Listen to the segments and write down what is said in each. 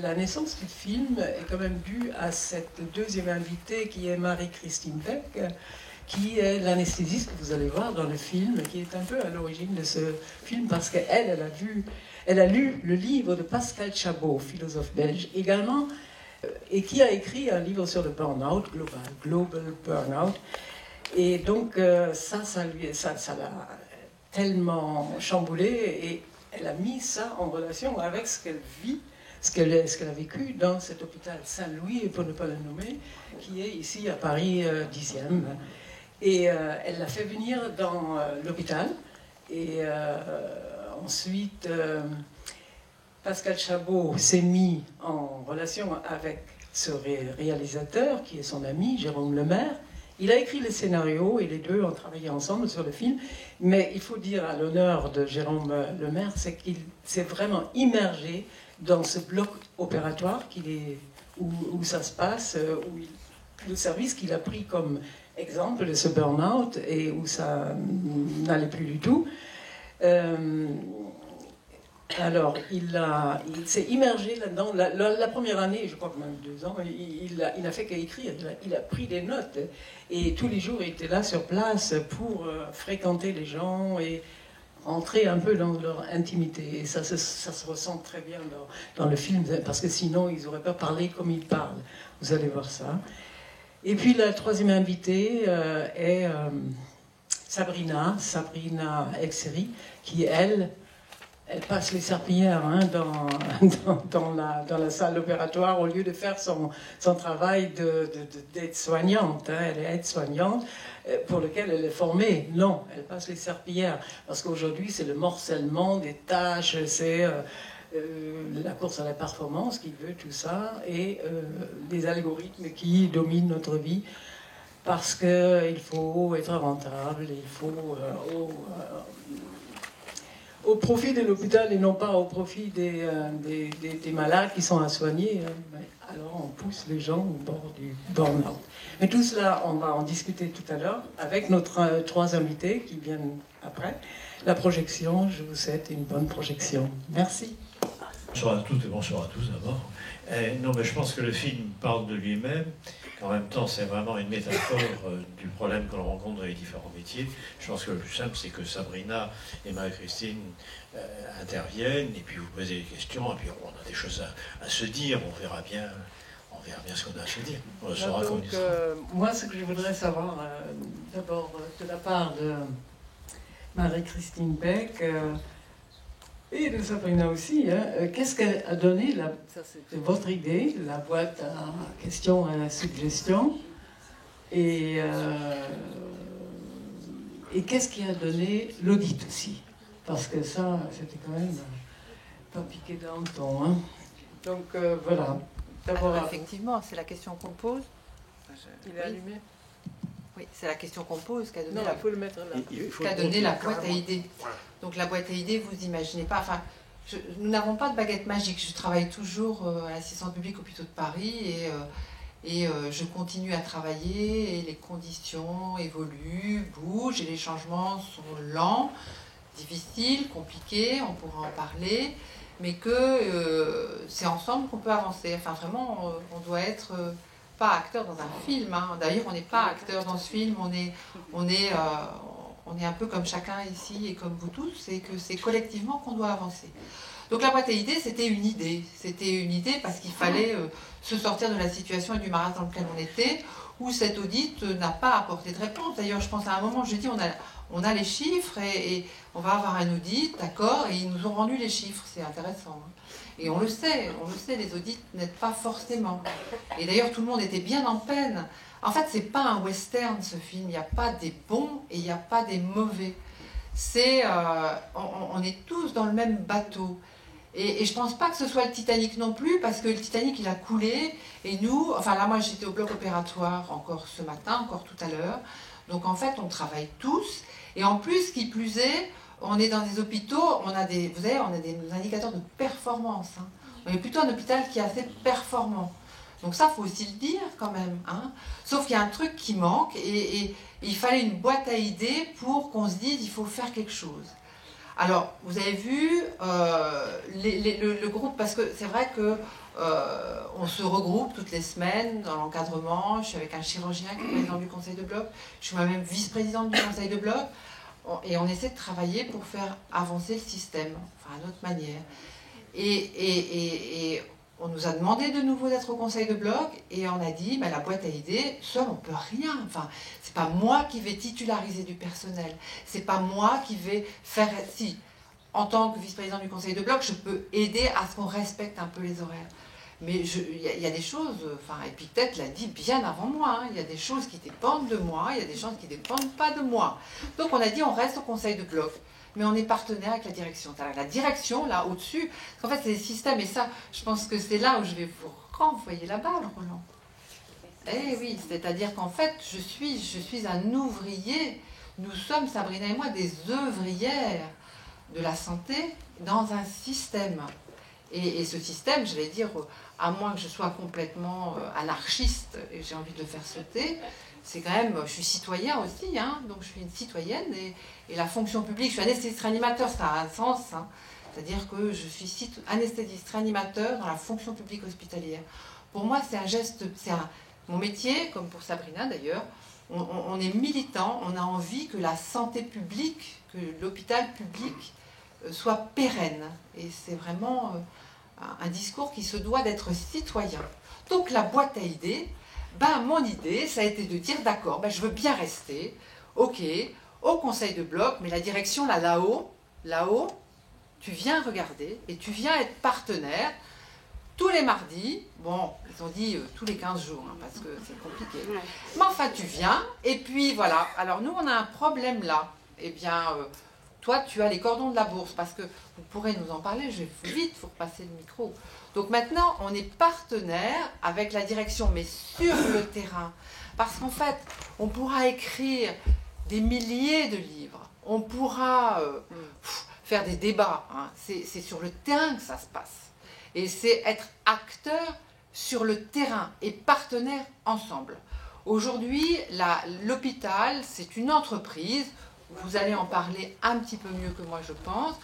la naissance du film est quand même due à cette deuxième invitée qui est Marie-Christine Beck, qui est l'anesthésiste que vous allez voir dans le film, qui est un peu à l'origine de ce film parce qu'elle, elle a lu le livre de Pascal Chabot, philosophe belge également, et qui a écrit un livre sur le burn-out Global Burn-out. Et donc ça l'a tellement chamboulé et elle a mis ça en relation avec ce qu'elle vit, ce qu'elle a vécu dans cet hôpital Saint-Louis, pour ne pas le nommer, qui est ici à Paris 10e. Et elle l'a fait venir dans l'hôpital. Et ensuite, Pascal Chabot s'est mis en relation avec ce réalisateur, qui est son ami, Jérôme Lemaire. Il a écrit le scénario et les deux ont travaillé ensemble sur le film. Mais il faut dire à l'honneur de Jérôme Lemaire, c'est qu'il s'est vraiment immergé dans ce bloc opératoire où ça se passe, le service qu'il a pris comme exemple de ce burn-out et où ça n'allait plus du tout. Alors, il s'est immergé là-dedans. La première année, je crois que même 2 ans, il n'a fait qu'écrire. Il a pris des notes. Et tous les jours, il était là sur place pour fréquenter les gens et entrer un peu dans leur intimité. Et ça se ressent très bien dans le film, parce que sinon, ils n'auraient pas parlé comme ils parlent. Vous allez voir ça. Et puis, la troisième invitée est Sabrina Exeri, qui, elle passe les serpillères dans la salle opératoire au lieu de faire son travail d'aide-soignante. Elle est aide-soignante pour lequel elle est formée. Non, elle passe les serpillères parce qu'aujourd'hui c'est le morcellement des tâches, c'est la course à la performance qui veut tout ça et des algorithmes qui dominent notre vie parce qu'il faut être rentable, il faut au profit de l'hôpital et non pas au profit des malades qui sont à soigner. Alors on pousse les gens au bord du burn-out. Mais tout cela, on va en discuter tout à l'heure avec nos 3 invités qui viennent après. La projection, je vous souhaite une bonne projection. Merci. Bonsoir à toutes et bonsoir à tous d'abord. Non, mais je pense que le film parle de lui-même, qu'en même temps c'est vraiment une métaphore du problème que l'on rencontre dans les différents métiers. Je pense que le plus simple, c'est que Sabrina et Marie-Christine interviennent, et puis vous posez des questions, et puis on a des choses à se dire, on verra bien ce qu'on a à se dire. On le saura comme il sera. Moi, ce que je voudrais savoir, d'abord de la part de Marie-Christine Beck, et de Sabrina aussi, qu'est-ce qu'a donné votre idée, la boîte à questions et à suggestions, et qu'est-ce qui a donné l'audit aussi, parce que ça, c'était quand même pas piqué dans le ton. Hein. Donc voilà. Alors, effectivement, c'est la question qu'on pose. Il est allumé. Oui, c'est la question qu'on pose qu'a donné, faut le mettre là. Donné la boîte à idées. Donc la boîte à idées, vous imaginez pas. Enfin, nous n'avons pas de baguette magique. Je travaille toujours à l'assistance publique hôpitaux de Paris et je continue à travailler et les conditions évoluent, bougent et les changements sont lents, difficiles, compliqués. On pourra en parler, mais que c'est ensemble qu'on peut avancer. Enfin, vraiment, on doit être pas acteur dans un film. Hein. D'ailleurs, on n'est pas acteur dans ce film. On est un peu comme chacun ici et comme vous tous, et que c'est collectivement qu'on doit avancer. Donc la boîte à idées, c'était une idée. C'était une idée parce qu'il fallait se sortir de la situation et du marasme dans lequel on était, où cet audit n'a pas apporté de réponse. D'ailleurs, je pense à un moment, je dis, on a les chiffres et on va avoir un audit, d'accord, et ils nous ont rendu les chiffres. C'est intéressant. Hein. Et on le sait, les audits n'aident pas forcément. Et d'ailleurs, tout le monde était bien en peine. En fait, c'est pas un western, ce film. Il n'y a pas des bons et il n'y a pas des mauvais. On est tous dans le même bateau. Et je pense pas que ce soit le Titanic non plus, parce que le Titanic, il a coulé. Et nous, enfin là, moi, j'étais au bloc opératoire encore ce matin, encore tout à l'heure. Donc, en fait, on travaille tous. Et en plus, qui plus est, on est dans des hôpitaux, on a des indicateurs de performance. Hein. On est plutôt un hôpital qui est assez performant. Donc ça, il faut aussi le dire quand même. Hein. Sauf qu'il y a un truc qui manque et il fallait une boîte à idées pour qu'on se dise il faut faire quelque chose. Alors, vous avez vu le groupe, parce que c'est vrai que on se regroupe toutes les semaines dans l'encadrement. Je suis avec un chirurgien qui est président du conseil de bloc. Je suis moi-même vice-présidente du conseil de bloc. Et on essaie de travailler pour faire avancer le système, enfin, à notre manière. Et on nous a demandé de nouveau d'être au conseil de bloc et on a dit, la boîte à idées, seul on peut rien. Enfin, c'est pas moi qui vais titulariser du personnel. C'est pas moi qui vais faire... Si, en tant que vice-président du conseil de bloc, je peux aider à ce qu'on respecte un peu les horaires. Mais il y a des choses, enfin, Épictète l'a dit bien avant moi, hein, il y a des choses qui dépendent de moi, il y a des choses qui ne dépendent pas de moi. Donc on a dit, on reste au conseil de bloc. Mais on est partenaire avec la direction. La direction, là, au-dessus, en fait, c'est des systèmes, et ça, je pense que c'est là où je vais vous renvoyer la balle, Roland. Eh oui, c'est-à-dire qu'en fait, je suis un ouvrier. Nous sommes, Sabrina et moi, des œuvrières de la santé dans un système. Et ce système, je vais dire, à moins que je sois complètement anarchiste, et j'ai envie de le faire sauter, c'est quand même, je suis citoyen aussi, hein, donc je suis une citoyenne, et la fonction publique, je suis anesthésiste réanimateur, ça a un sens, hein, c'est-à-dire que je suis anesthésiste réanimateur dans la fonction publique hospitalière. Pour moi, c'est un geste, mon métier, comme pour Sabrina d'ailleurs, on est militant, on a envie que la santé publique, que l'hôpital public soit pérenne, et c'est vraiment un discours qui se doit d'être citoyen. Donc la boîte à idées, mon idée, ça a été de dire, d'accord, je veux bien rester, ok, au conseil de bloc, mais la direction, là-haut, tu viens regarder et tu viens être partenaire tous les mardis, bon, ils ont dit tous les 15 jours, hein, parce que c'est compliqué, mais enfin, tu viens, et puis voilà. Alors nous, on a un problème là, eh bien, toi, tu as les cordons de la bourse, parce que vous pourrez nous en parler, je vais vite vous repasser le micro. Donc maintenant, on est partenaire avec la direction, mais sur le terrain. Parce qu'en fait, on pourra écrire des milliers de livres, on pourra faire des débats, hein. C'est sur le terrain que ça se passe. Et c'est être acteur sur le terrain et partenaire ensemble. Aujourd'hui, l'hôpital, c'est une entreprise, vous allez en parler un petit peu mieux que moi, je pense.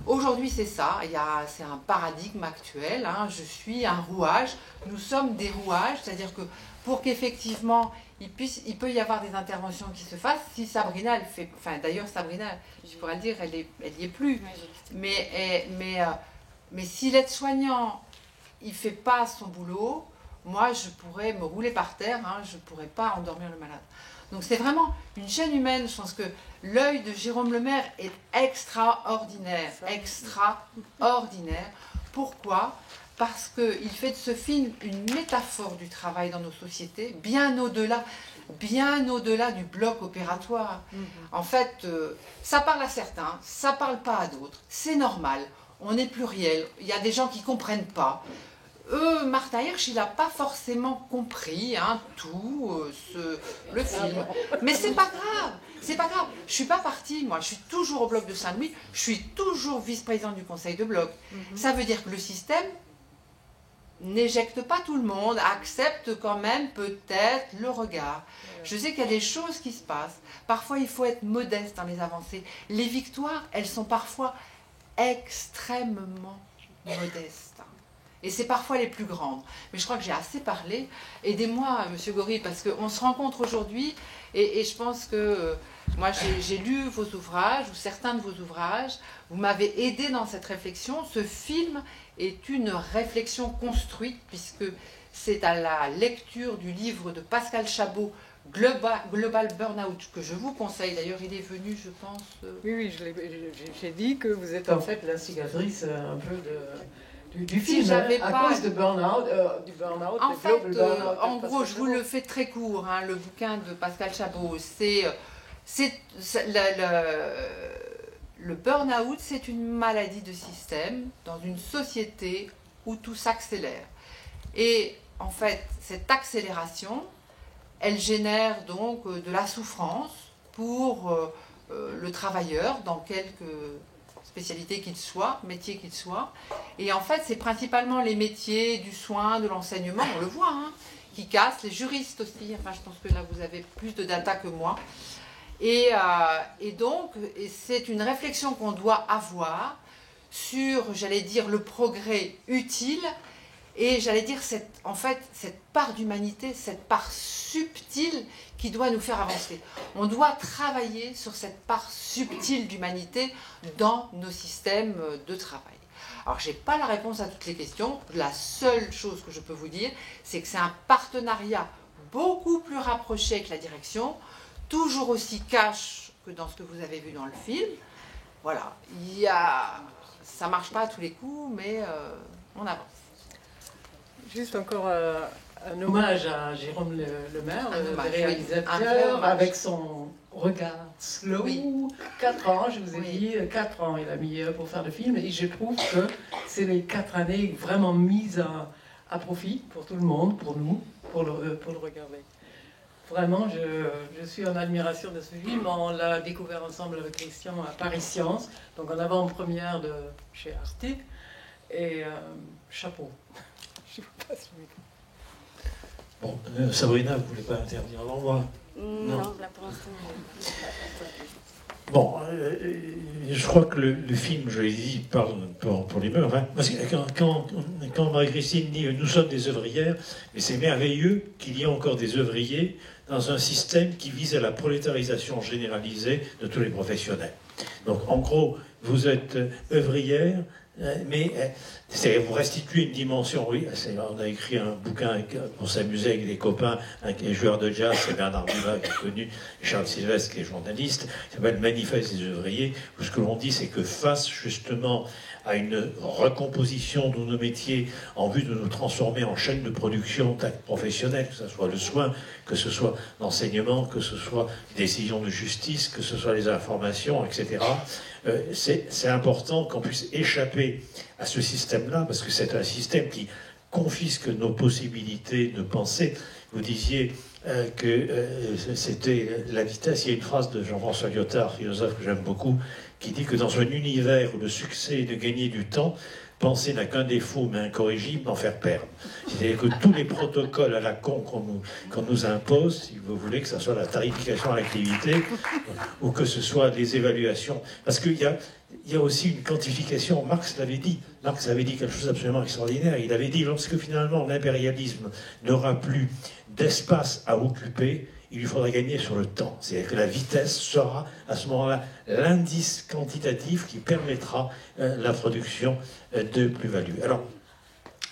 Aujourd'hui, c'est ça, c'est un paradigme actuel, hein. Je suis un rouage, nous sommes des rouages, c'est-à-dire que pour qu'effectivement, il peut y avoir des interventions qui se fassent, si Sabrina, elle fait, enfin d'ailleurs Sabrina, je pourrais le dire, elle y est plus, mais si l'aide-soignant, il ne fait pas son boulot, moi je pourrais me rouler par terre, hein, je ne pourrais pas endormir le malade. Donc c'est vraiment une chaîne humaine. Je pense que l'œil de Jérôme Lemaire est extraordinaire, extraordinaire. Pourquoi ? Parce qu'il fait de ce film une métaphore du travail dans nos sociétés, bien au-delà du bloc opératoire. En fait, ça parle à certains, ça ne parle pas à d'autres. C'est normal, on est pluriel, il y a des gens qui ne comprennent pas. Martin Hirsch, il n'a pas forcément compris le film. Mais c'est pas grave, c'est pas grave. Je suis pas partie, moi, je suis toujours au bloc de Saint-Louis, je suis toujours vice-présidente du conseil de bloc. Ça veut dire que le système n'éjecte pas tout le monde, accepte quand même peut-être le regard. Je sais qu'il y a des choses qui se passent. Parfois, il faut être modeste dans les avancées. Les victoires, elles sont parfois extrêmement modestes. Et c'est parfois les plus grandes. Mais je crois que j'ai assez parlé. Aidez-moi, Monsieur Gori, parce qu'on se rencontre aujourd'hui et je pense que moi, j'ai lu vos ouvrages, ou certains de vos ouvrages. Vous m'avez aidé dans cette réflexion. Ce film est une réflexion construite, puisque c'est à la lecture du livre de Pascal Chabot, Global Burnout, que je vous conseille. D'ailleurs, il est venu, je pense... Oui, j'ai dit que vous êtes en fait l'instigatrice un peu du film, cause de burn-out, du burn-out. En fait, en gros, je vous le fais très court, hein, le bouquin de Pascal Chabot, le burn-out, c'est une maladie de système dans une société où tout s'accélère. Et en fait, cette accélération, elle génère donc de la souffrance pour le travailleur dans quelque spécialité qu'il soit, métier qu'il soit. Et en fait, c'est principalement les métiers du soin, de l'enseignement, on le voit, hein, qui cassent, les juristes aussi. Enfin, je pense que là, vous avez plus de data que moi. Et donc, c'est une réflexion qu'on doit avoir sur, j'allais dire, le progrès utile et j'allais dire, en fait, cette part d'humanité, cette part subtile qui doit nous faire avancer. On doit travailler sur cette part subtile d'humanité dans nos systèmes de travail. Alors, je n'ai pas la réponse à toutes les questions. La seule chose que je peux vous dire, c'est que c'est un partenariat beaucoup plus rapproché avec la direction, toujours aussi cash que dans ce que vous avez vu dans le film. Voilà, ça ne marche pas à tous les coups, mais on avance. Juste encore un hommage à Jérôme Lemaire, le réalisateur, avec son regard slow. Oui. 4 ans, je vous ai dit, 4 ans il a mis pour faire le film, et je trouve que c'est les 4 années vraiment mises à profit pour tout le monde, pour nous, pour le regarder. Vraiment, je suis en admiration de ce film. On l'a découvert ensemble avec Christian à Paris Science, donc en avant-première de chez Arte, et chapeau. Je vous passe le micro. Bon, Sabrina, vous ne voulez pas intervenir avant moi? Non, là pour l'instant. Bon, je crois que le film, je l'ai dit, parle pour les mœurs. Hein, parce que quand Marie-Christine dit « nous sommes des ouvrières », mais c'est merveilleux qu'il y ait encore des ouvriers dans un système qui vise à la prolétarisation généralisée de tous les professionnels. Donc, en gros, vous êtes ouvrière, mais vous restituez une dimension, oui, on a écrit un bouquin pour s'amuser avec des copains, avec les joueurs de jazz, c'est Bernard Dumas qui est connu, Charles Sylvestre qui est journaliste, qui s'appelle Manifeste des ouvriers, où ce que l'on dit c'est que face justement à une recomposition de nos métiers en vue de nous transformer en chaîne de production professionnelle, que ce soit le soin, que ce soit l'enseignement, que ce soit les décisions de justice, que ce soit les informations, etc., c'est important qu'on puisse échapper à ce système-là, parce que c'est un système qui confisque nos possibilités de penser. Vous disiez que c'était la vitesse. Il y a une phrase de Jean-François Lyotard, philosophe que j'aime beaucoup, qui dit que dans un univers où le succès est de gagner du temps, penser n'a qu'un défaut, mais incorrigible, d'en faire perdre. C'est-à-dire que tous les protocoles à la con qu'on nous impose, si vous voulez, que ce soit la tarification à l'activité, ou que ce soit les évaluations, parce qu'il y a aussi une quantification. Marx l'avait dit. Marx avait dit quelque chose d'absolument extraordinaire. Il avait dit, lorsque finalement l'impérialisme n'aura plus d'espace à occuper, il lui faudra gagner sur le temps. C'est-à-dire que la vitesse sera, à ce moment-là, l'indice quantitatif qui permettra la production de plus-value. Alors,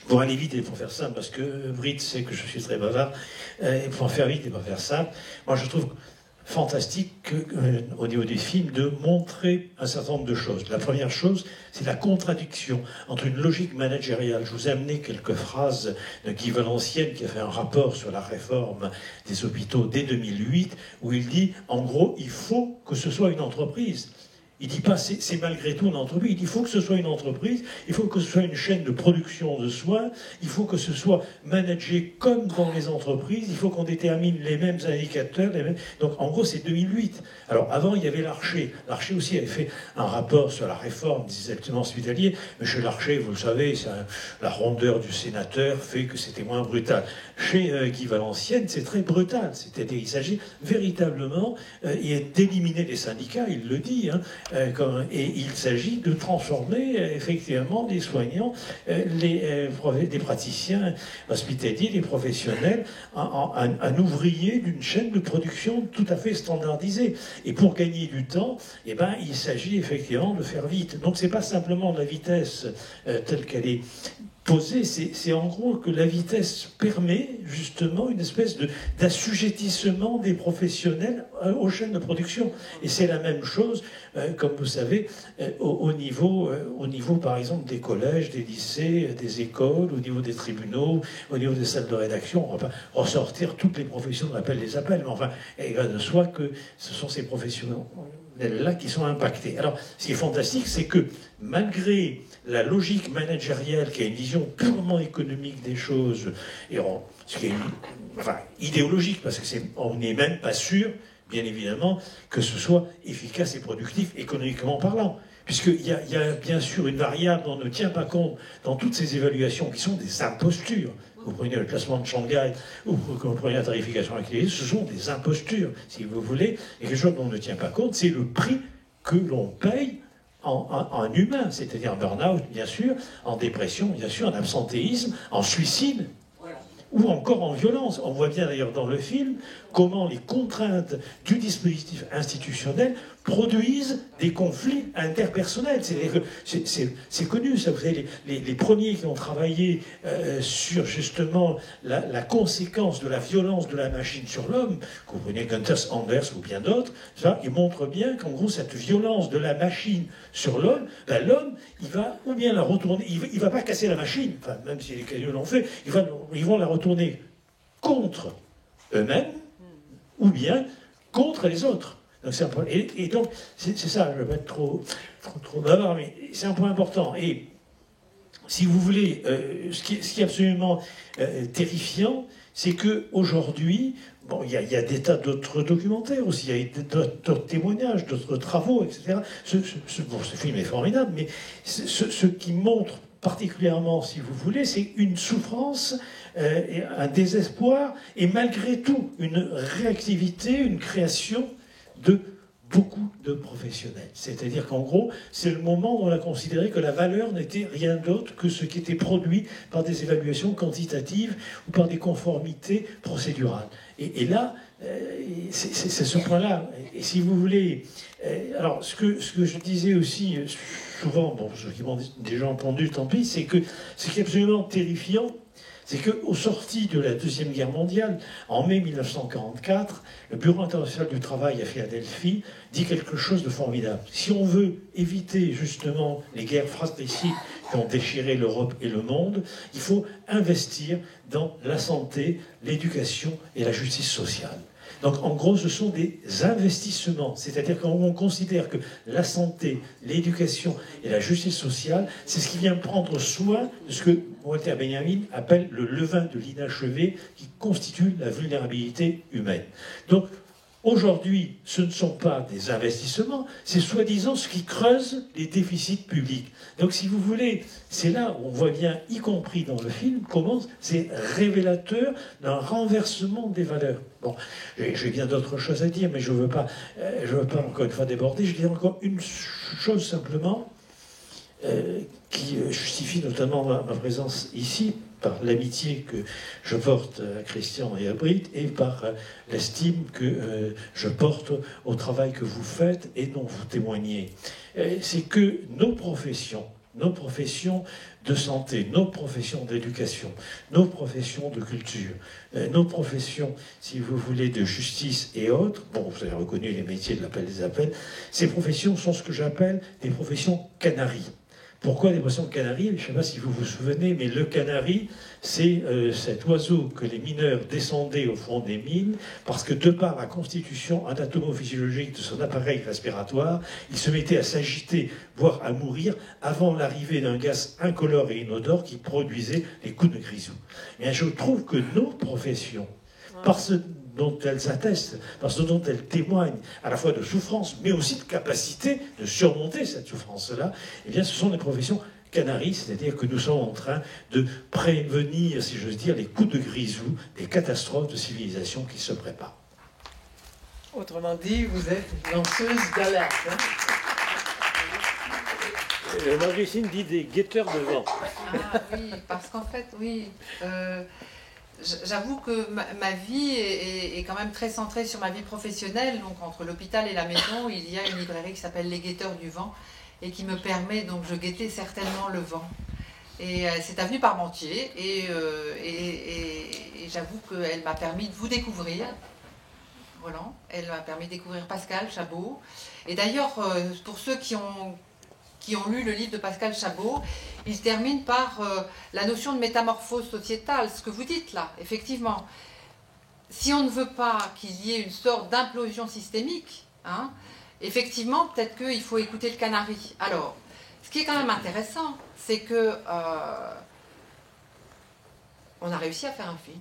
pour aller vite et pour faire simple, parce que Britt sait que je suis très bavard, et pour en faire vite et pour faire simple, moi je trouve fantastique au niveau du film de montrer un certain nombre de choses. La première chose, c'est la contradiction entre une logique managériale. Je vous ai amené quelques phrases de Guy Valenciennes qui a fait un rapport sur la réforme des hôpitaux dès 2008 où il dit, en gros, il faut que ce soit une entreprise. Il ne dit pas c'est malgré tout une entreprise, il dit il faut que ce soit une entreprise, il faut que ce soit une chaîne de production de soins, il faut que ce soit managé comme dans les entreprises, il faut qu'on détermine les mêmes indicateurs, donc en gros c'est 2008. Alors avant il y avait Larcher. Larcher aussi avait fait un rapport sur la réforme des établissements hospitaliers. Monsieur Larcher, vous le savez, la rondeur du sénateur fait que c'était moins brutal. Chez Guy Valenciennes, c'est très brutal, c'est-à-dire il s'agit véritablement d'éliminer les syndicats, il le dit, hein, et il s'agit de transformer effectivement des soignants, des praticiens hospitaliers, des professionnels, en ouvriers d'une chaîne de production tout à fait standardisée. Et pour gagner du temps, eh ben, il s'agit effectivement de faire vite. Donc c'est pas simplement la vitesse telle qu'elle est posée, c'est en gros que la vitesse permet justement une espèce d'assujettissement des professionnels aux chaînes de production. Et c'est la même chose, comme vous savez, au niveau par exemple des collèges, des lycées, des écoles, au niveau des tribunaux, au niveau des salles de rédaction. On ne va pas ressortir toutes les professions qu'on appelle les appels, mais enfin, il va de soi que ce sont ces professionnels-là qui sont impactés. Alors, ce qui est fantastique, c'est que malgré la logique managériale qui a une vision purement économique des choses, et ce qui est idéologique, parce qu'on n'est même pas sûr, bien évidemment, que ce soit efficace et productif économiquement parlant. Puisqu'il y a bien sûr une variable dont on ne tient pas compte dans toutes ces évaluations qui sont des impostures. vous prenez le classement de Shanghai, ou que vous prenez la tarification accréditée, ce sont des impostures, si vous voulez, et quelque chose dont on ne tient pas compte, c'est le prix que l'on paye en humain, c'est-à-dire en burn-out, bien sûr, en dépression, bien sûr, en absentéisme, en suicide, ou encore en violence. On voit bien d'ailleurs dans le film comment les contraintes du dispositif institutionnel produisent des conflits interpersonnels. C'est connu, ça. Vous savez, les premiers qui ont travaillé sur justement la conséquence de la violence de la machine sur l'homme, que vous prenez Gunther Anders ou bien d'autres, ils montrent bien qu'en gros, cette violence de la machine sur l'homme, ben, l'homme, il va ou bien la retourner, il ne va pas casser la machine, enfin, même si les cailloux l'ont fait, ils vont la retourner contre eux-mêmes, ou bien contre les autres. Donc et donc, c'est ça, je ne vais pas être trop bavard, mais c'est un point important. Et si vous voulez, ce qui est absolument terrifiant, c'est qu'aujourd'hui, bon, il y a des tas d'autres documentaires aussi, il y a d'autres témoignages, d'autres travaux, etc. Ce film est formidable, mais ce qui montre particulièrement, si vous voulez, c'est une souffrance, un désespoir, et malgré tout, une réactivité, une création de beaucoup de professionnels. C'est-à-dire qu'en gros, c'est le moment où on a considéré que la valeur n'était rien d'autre que ce qui était produit par des évaluations quantitatives ou par des conformités procédurales. Et là, c'est ce point-là. Et si vous voulez... alors, ce que je disais aussi souvent, bon, ceux qui m'ont déjà entendu, tant pis, c'est que ce qui est absolument terrifiant, c'est qu'au sorti de la Deuxième Guerre mondiale, en mai 1944, le Bureau international du travail à Philadelphie dit quelque chose de formidable. Si on veut éviter justement les guerres fratricides qui ont déchiré l'Europe et le monde, il faut investir dans la santé, l'éducation et la justice sociale. Donc en gros, ce sont des investissements, c'est-à-dire qu'on considère que la santé, l'éducation et la justice sociale, c'est ce qui vient prendre soin de ce que Walter Benjamin appelle le levain de l'inachevé qui constitue la vulnérabilité humaine. Donc aujourd'hui, ce ne sont pas des investissements, c'est soi-disant ce qui creuse les déficits publics. Donc si vous voulez, c'est là où on voit bien, y compris dans le film, comment c'est révélateur d'un renversement des valeurs. Bon, j'ai bien d'autres choses à dire, mais je ne veux pas encore une fois déborder. Je dis encore une chose simplement, qui justifie notamment ma présence ici, par l'amitié que je porte à Christian et à Britt, et par l'estime que je porte au travail que vous faites et dont vous témoignez. C'est que nos professions de santé, nos professions d'éducation, nos professions de culture, nos professions, si vous voulez, de justice et autres, bon, vous avez reconnu les métiers de l'appel des appels, ces professions sont ce que j'appelle des professions canaries. Pourquoi des professions canaries? Je ne sais pas si vous vous souvenez, mais le canari, c'est cet oiseau que les mineurs descendaient au fond des mines, parce que de par la constitution anatomophysiologique de son appareil respiratoire, il se mettait à s'agiter, voire à mourir, avant l'arrivée d'un gaz incolore et inodore qui produisait les coups de grisou. Et je trouve que nos professions, par ce dont elles attestent, parce que dont elles témoignent à la fois de souffrance, mais aussi de capacité de surmonter cette souffrance-là, eh bien ce sont des professions canaries, c'est-à-dire que nous sommes en train de prévenir, si j'ose dire, les coups de grisou, des catastrophes de civilisation qui se préparent. Autrement dit, vous êtes lanceuse d'alerte. Hein? Marguerite dit des guetteurs de vent. Ah oui, parce qu'en fait, oui... J'avoue que ma vie est quand même très centrée sur ma vie professionnelle. Donc entre l'hôpital et la maison, il y a une librairie qui s'appelle Les Guetteurs du Vent et qui me permet, donc je guettais certainement le vent. Et c'est avenue Parmentier et j'avoue qu'elle m'a permis de vous découvrir. Voilà, elle m'a permis de découvrir Pascal Chabot. Et d'ailleurs, pour ceux qui ont lu le livre de Pascal Chabot, il termine par la notion de métamorphose sociétale, ce que vous dites là, effectivement. Si on ne veut pas qu'il y ait une sorte d'implosion systémique, hein, effectivement, peut-être qu'il faut écouter le canari. Alors, ce qui est quand même intéressant, c'est que on a réussi à faire un film.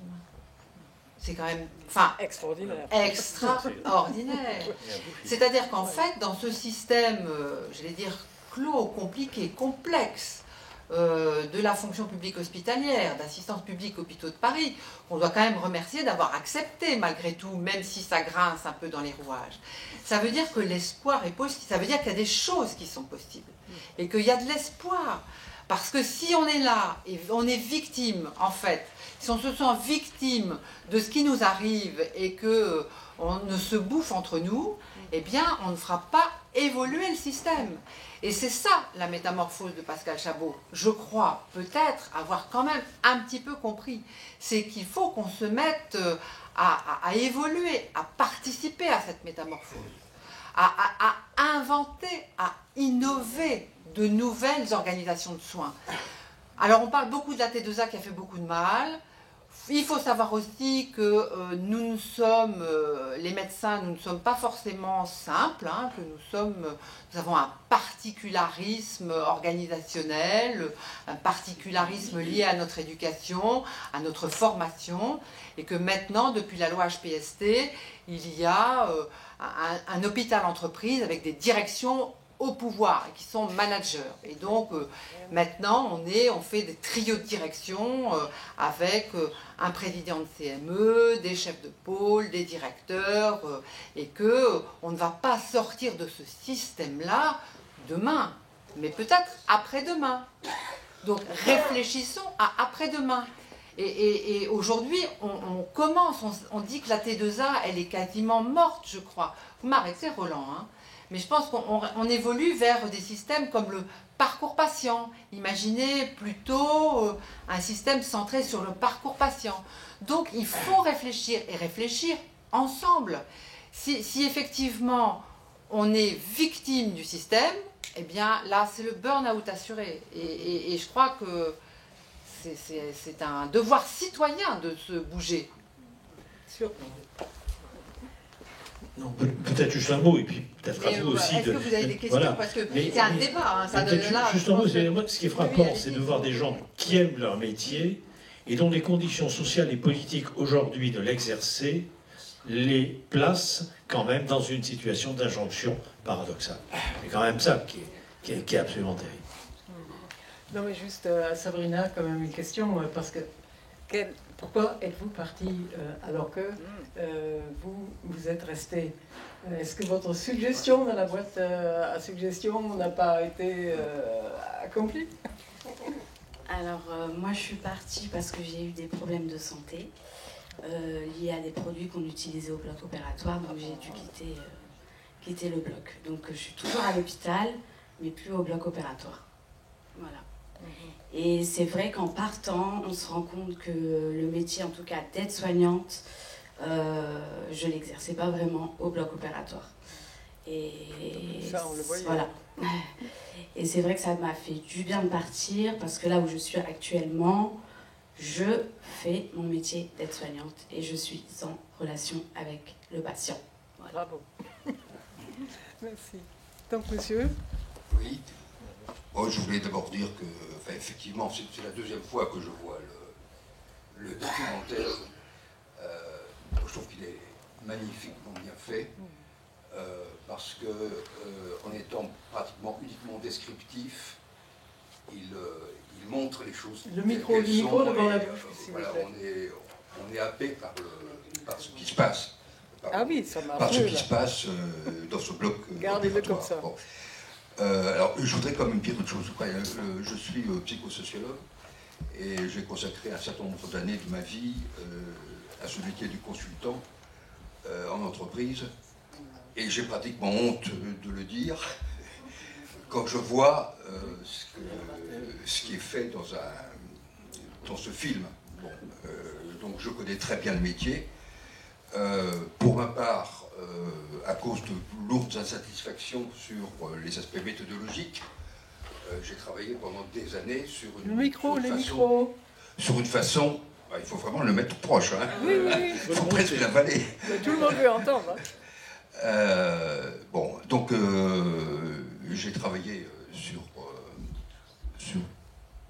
C'est quand même... Enfin, extraordinaire. Extraordinaire. C'est-à-dire qu'en fait, dans ce système, j'allais dire, clos, compliqué, complexe, de la fonction publique hospitalière, d'assistance publique hôpitaux de Paris, on doit quand même remercier d'avoir accepté malgré tout, même si ça grince un peu dans les rouages. Ça veut dire que l'espoir est possible, ça veut dire qu'il y a des choses qui sont possibles, et qu'il y a de l'espoir. Parce que si on est là, et on est victime, en fait, si on se sent victime de ce qui nous arrive, et que on ne se bouffe entre nous, eh bien, on ne fera pas évoluer le système. Et c'est ça, la métamorphose de Pascal Chabot. Je crois peut-être avoir quand même un petit peu compris. C'est qu'il faut qu'on se mette à évoluer, à participer à cette métamorphose, à inventer, à innover de nouvelles organisations de soins. Alors, on parle beaucoup de la T2A qui a fait beaucoup de mal. Il faut savoir aussi que nous sommes, les médecins, nous ne sommes pas forcément simples, hein, que nous avons un particularisme organisationnel, un particularisme lié à notre éducation, à notre formation, et que maintenant, depuis la loi HPST, il y a un hôpital entreprise avec des directions au pouvoir et qui sont managers. Et donc maintenant on fait des trios de direction avec un président de CME, des chefs de pôle, des directeurs, et que on ne va pas sortir de ce système-là demain, mais peut-être après-demain. Donc réfléchissons à après-demain. Et aujourd'hui, on commence, on dit que la T2A, elle est quasiment morte, je crois. Vous m'arrêtez, Roland, hein. Mais je pense qu'on évolue vers des systèmes comme le parcours patient. Imaginez plutôt un système centré sur le parcours patient. Donc il faut réfléchir, et réfléchir ensemble. Si effectivement on est victime du système, eh bien là c'est le burn-out assuré. Et je crois que c'est un devoir citoyen de se bouger. Non, peut-être juste un mot, et puis peut-être à vous aussi. Est-ce que vous avez des questions? Voilà. Parce que c'est un débat. Hein, ça juste un mot, ce qui est frappant, c'est de voir des gens qui aiment leur métier et dont les conditions sociales et politiques aujourd'hui de l'exercer les placent quand même dans une situation d'injonction paradoxale. C'est quand même ça qui est absolument terrible. Non, mais juste à Sabrina, quand même une question, parce que pourquoi êtes-vous partie alors que vous êtes restée? Est-ce que votre suggestion dans la boîte à suggestions n'a pas été accomplie? Alors, moi, je suis partie parce que j'ai eu des problèmes de santé liés à des produits qu'on utilisait au bloc opératoire, donc j'ai dû quitter le bloc. Donc, je suis toujours à l'hôpital, mais plus au bloc opératoire. Voilà. Et c'est vrai qu'en partant, on se rend compte que le métier, en tout cas d'aide-soignante, je ne l'exerçais pas vraiment au bloc opératoire. Et ça, on le voyait. Voilà. Et c'est vrai que ça m'a fait du bien de partir, parce que là où je suis actuellement, je fais mon métier d'aide-soignante et je suis en relation avec le patient. Voilà. Bravo. Merci. Donc, monsieur? Oui. Moi, je voulais d'abord dire que, enfin, effectivement, c'est la deuxième fois que je vois le documentaire. Je trouve qu'il est magnifiquement bien fait, parce que, en étant pratiquement uniquement descriptif, il montre les choses. Le micro devant la bouche. Voilà, on est happé par ce qui se passe. Ah oui, ça marche. Par ce qui se passe dans ce bloc. Gardez-le comme ça. Bon. Alors, je voudrais quand même dire une chose. Je suis psychosociologue et j'ai consacré un certain nombre d'années de ma vie à ce métier du consultant en entreprise. Et j'ai pratiquement honte de le dire quand je vois ce qui est fait dans ce film. Bon, donc je connais très bien le métier. Pour ma part, à cause de lourdes insatisfactions sur les aspects méthodologiques, j'ai travaillé pendant des années sur une façon, il faut vraiment le mettre proche, hein. Oui, oui. Il faut presque l'avaler. Tout le monde veut entendre. Bon, donc j'ai travaillé sur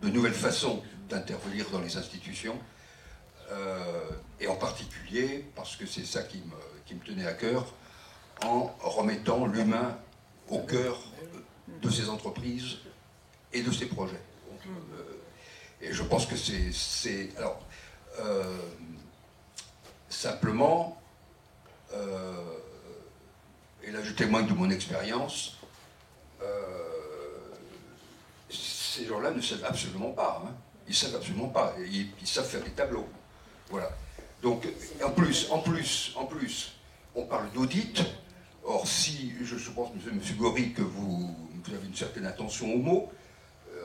de nouvelles façons d'intervenir dans les institutions, et en particulier, parce que c'est ça qui me tenait à cœur, en remettant l'humain au cœur de ces entreprises et de ces projets. Donc Et je pense que c'est alors, simplement, et là je témoigne de mon expérience, ces gens-là ne savent absolument pas. Hein. Ils savent absolument pas. Ils savent faire des tableaux. Voilà. Donc, en plus, on parle d'audit. Or, si, je pense, M. Gori, que vous avez une certaine attention aux mots,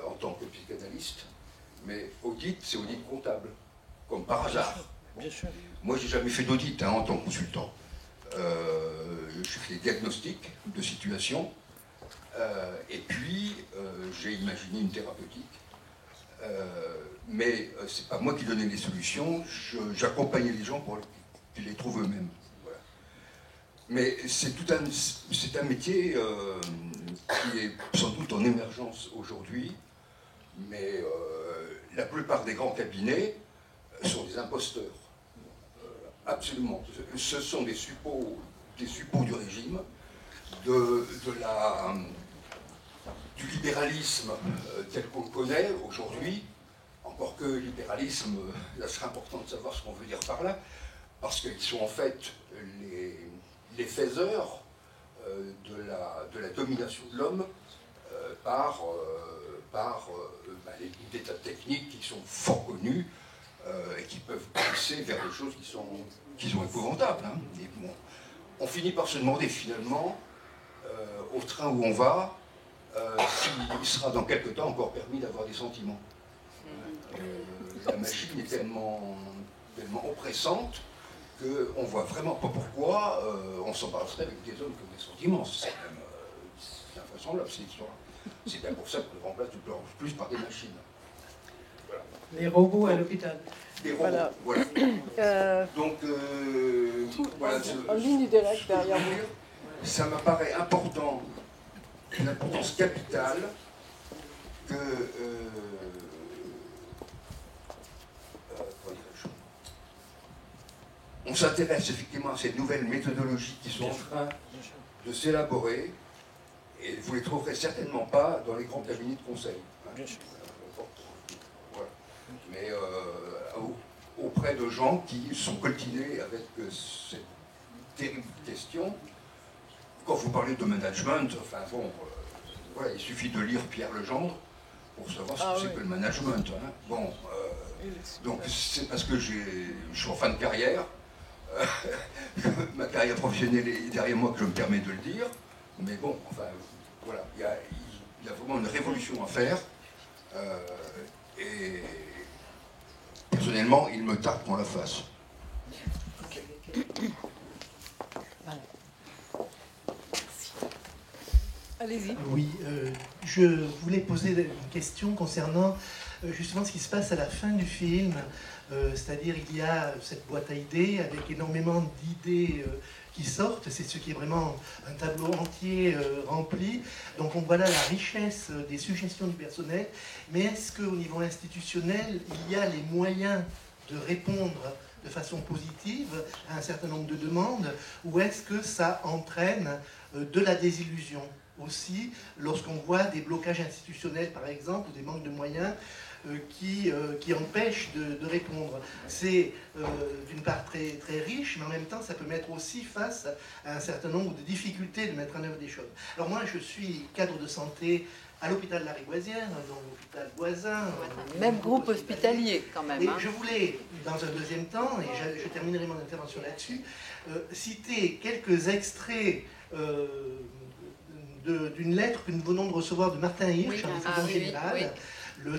en tant que psychanalyste, mais audit, c'est audit comptable, comme par hasard. Bien sûr. Moi, j'ai jamais fait d'audit en tant que consultant. Je fais des diagnostics de situation, et puis j'ai imaginé une thérapeutique. Mais c'est pas moi qui donnais les solutions, j'accompagnais les gens pour qu'ils les trouvent eux-mêmes. Voilà. Mais c'est un métier qui est sans doute en émergence aujourd'hui, mais la plupart des grands cabinets sont des imposteurs. Absolument. Ce sont des suppôts du régime, du libéralisme tel qu'on le connaît aujourd'hui. Encore que libéralisme, là serait important de savoir ce qu'on veut dire par là, parce qu'ils sont en fait les faiseurs de la domination de l'homme par des tas de techniques qui sont fort connues et qui peuvent pousser vers des choses qui sont épouvantables. Hein. Et bon, on finit par se demander finalement, au train où on va, s'il sera dans quelque temps encore permis d'avoir des sentiments. La machine est tellement oppressante qu'on ne voit vraiment pas pourquoi on s'embarrasserait avec des hommes qui ont des sentiments. C'est invraisemblable cette histoire. C'est bien pour ça qu'on le remplace de plus en plus par des machines. Voilà. Les robots à l'hôpital. Des robots, voilà. Donc, voilà. En ligne directe derrière vous. Ça m'apparaît important, une importance capitale, que on s'intéresse effectivement à ces nouvelles méthodologies qui sont en train de s'élaborer, et vous ne les trouverez certainement pas dans les grands cabinets de conseil. Hein. Voilà. Mais auprès de gens qui sont coltinés avec cette terrible question. Quand vous parlez de management, enfin bon, voilà, il suffit de lire Pierre Legendre pour savoir ce que c'est que le management. Hein. Bon, donc c'est parce que je suis en fin de carrière, ma carrière professionnelle est derrière moi que je me permets de le dire, mais bon, enfin, voilà, il y a vraiment une révolution à faire, et personnellement, il me tarde qu'on la fasse. Allez-y. Oui, je voulais poser une question concernant justement ce qui se passe à la fin du film. C'est-à-dire, il y a cette boîte à idées avec énormément d'idées qui sortent. C'est ce qui est vraiment un tableau entier rempli. Donc on voit là la richesse des suggestions du personnel. Mais est-ce qu'au niveau institutionnel, il y a les moyens de répondre de façon positive à un certain nombre de demandes, ou est-ce que ça entraîne de la désillusion aussi, lorsqu'on voit des blocages institutionnels, par exemple, ou des manques de moyens qui empêchent de répondre? C'est d'une part très, très riche, mais en même temps, ça peut mettre aussi face à un certain nombre de difficultés de mettre en œuvre des choses. Alors moi, je suis cadre de santé à l'hôpital Lariboisière, dans l'hôpital voisin. Même groupe hospitalier, quand même. Et Hein. je voulais, dans un deuxième temps, et je terminerai mon intervention là-dessus, citer quelques extraits d'une lettre que nous venons de recevoir de Martin Hirsch, un décideur général, le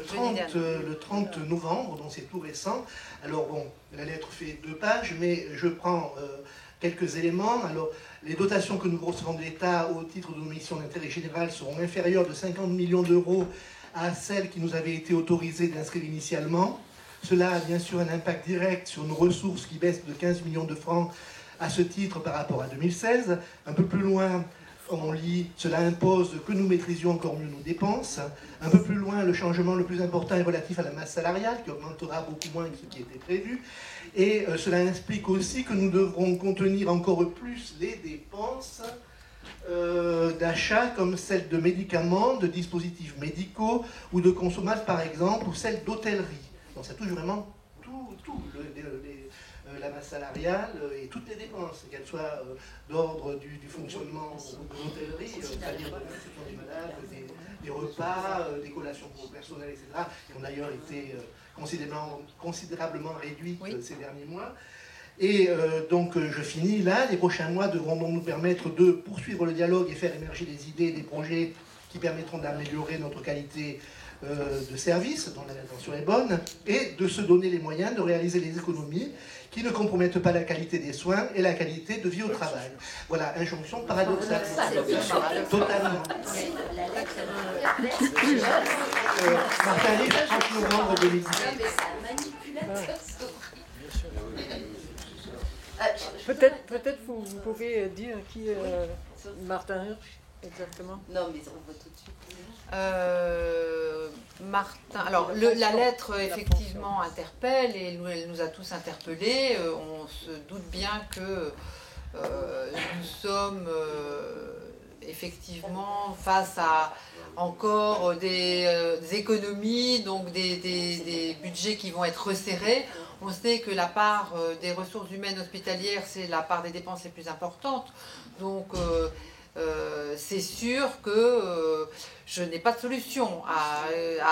30 novembre, donc c'est tout récent. Alors bon, la lettre fait 2 pages, mais je prends quelques éléments. Alors, les dotations que nous recevons de l'État au titre de nos missions d'intérêt général seront inférieures de 50 millions d'euros à celles qui nous avaient été autorisées d'inscrire initialement. Cela a bien sûr un impact direct sur nos ressources qui baissent de 15 millions de francs à ce titre par rapport à 2016. Un peu plus loin, on lit « Cela impose que nous maîtrisions encore mieux nos dépenses ». Un peu plus loin, le changement le plus important est relatif à la masse salariale, qui augmentera beaucoup moins que ce qui était prévu. Et cela implique aussi que nous devrons contenir encore plus les dépenses d'achat comme celle de médicaments, de dispositifs médicaux ou de consommables par exemple, ou celle d'hôtellerie. Donc ça touche vraiment tout la masse salariale et toutes les dépenses, qu'elles soient d'ordre du fonctionnement de l'hôtellerie, c'est-à-dire de la réception des malades, des repas, des collations pour le personnel, etc., qui ont d'ailleurs été considérablement réduites ces derniers mois. Et donc je finis là. Les prochains mois devront donc nous permettre de poursuivre le dialogue et faire émerger des idées, des projets qui permettront d'améliorer notre qualité de service, dont l'intention est bonne, et de se donner les moyens de réaliser les économies qui ne compromettent pas la qualité des soins et la qualité de vie au travail. Voilà, injonction paradoxale. Totalement. Martin Riff, 30 novembre 2017. Peut-être vous pouvez dire qui est Martin Hirsch exactement. Non, mais on voit tout de suite. Martin, alors la lettre effectivement interpelle et elle nous a tous interpellés. On se doute bien que nous sommes effectivement face à encore des économies, donc des budgets qui vont être resserrés. On sait que la part des ressources humaines hospitalières, c'est la part des dépenses les plus importantes. Donc c'est sûr que je n'ai pas de solution à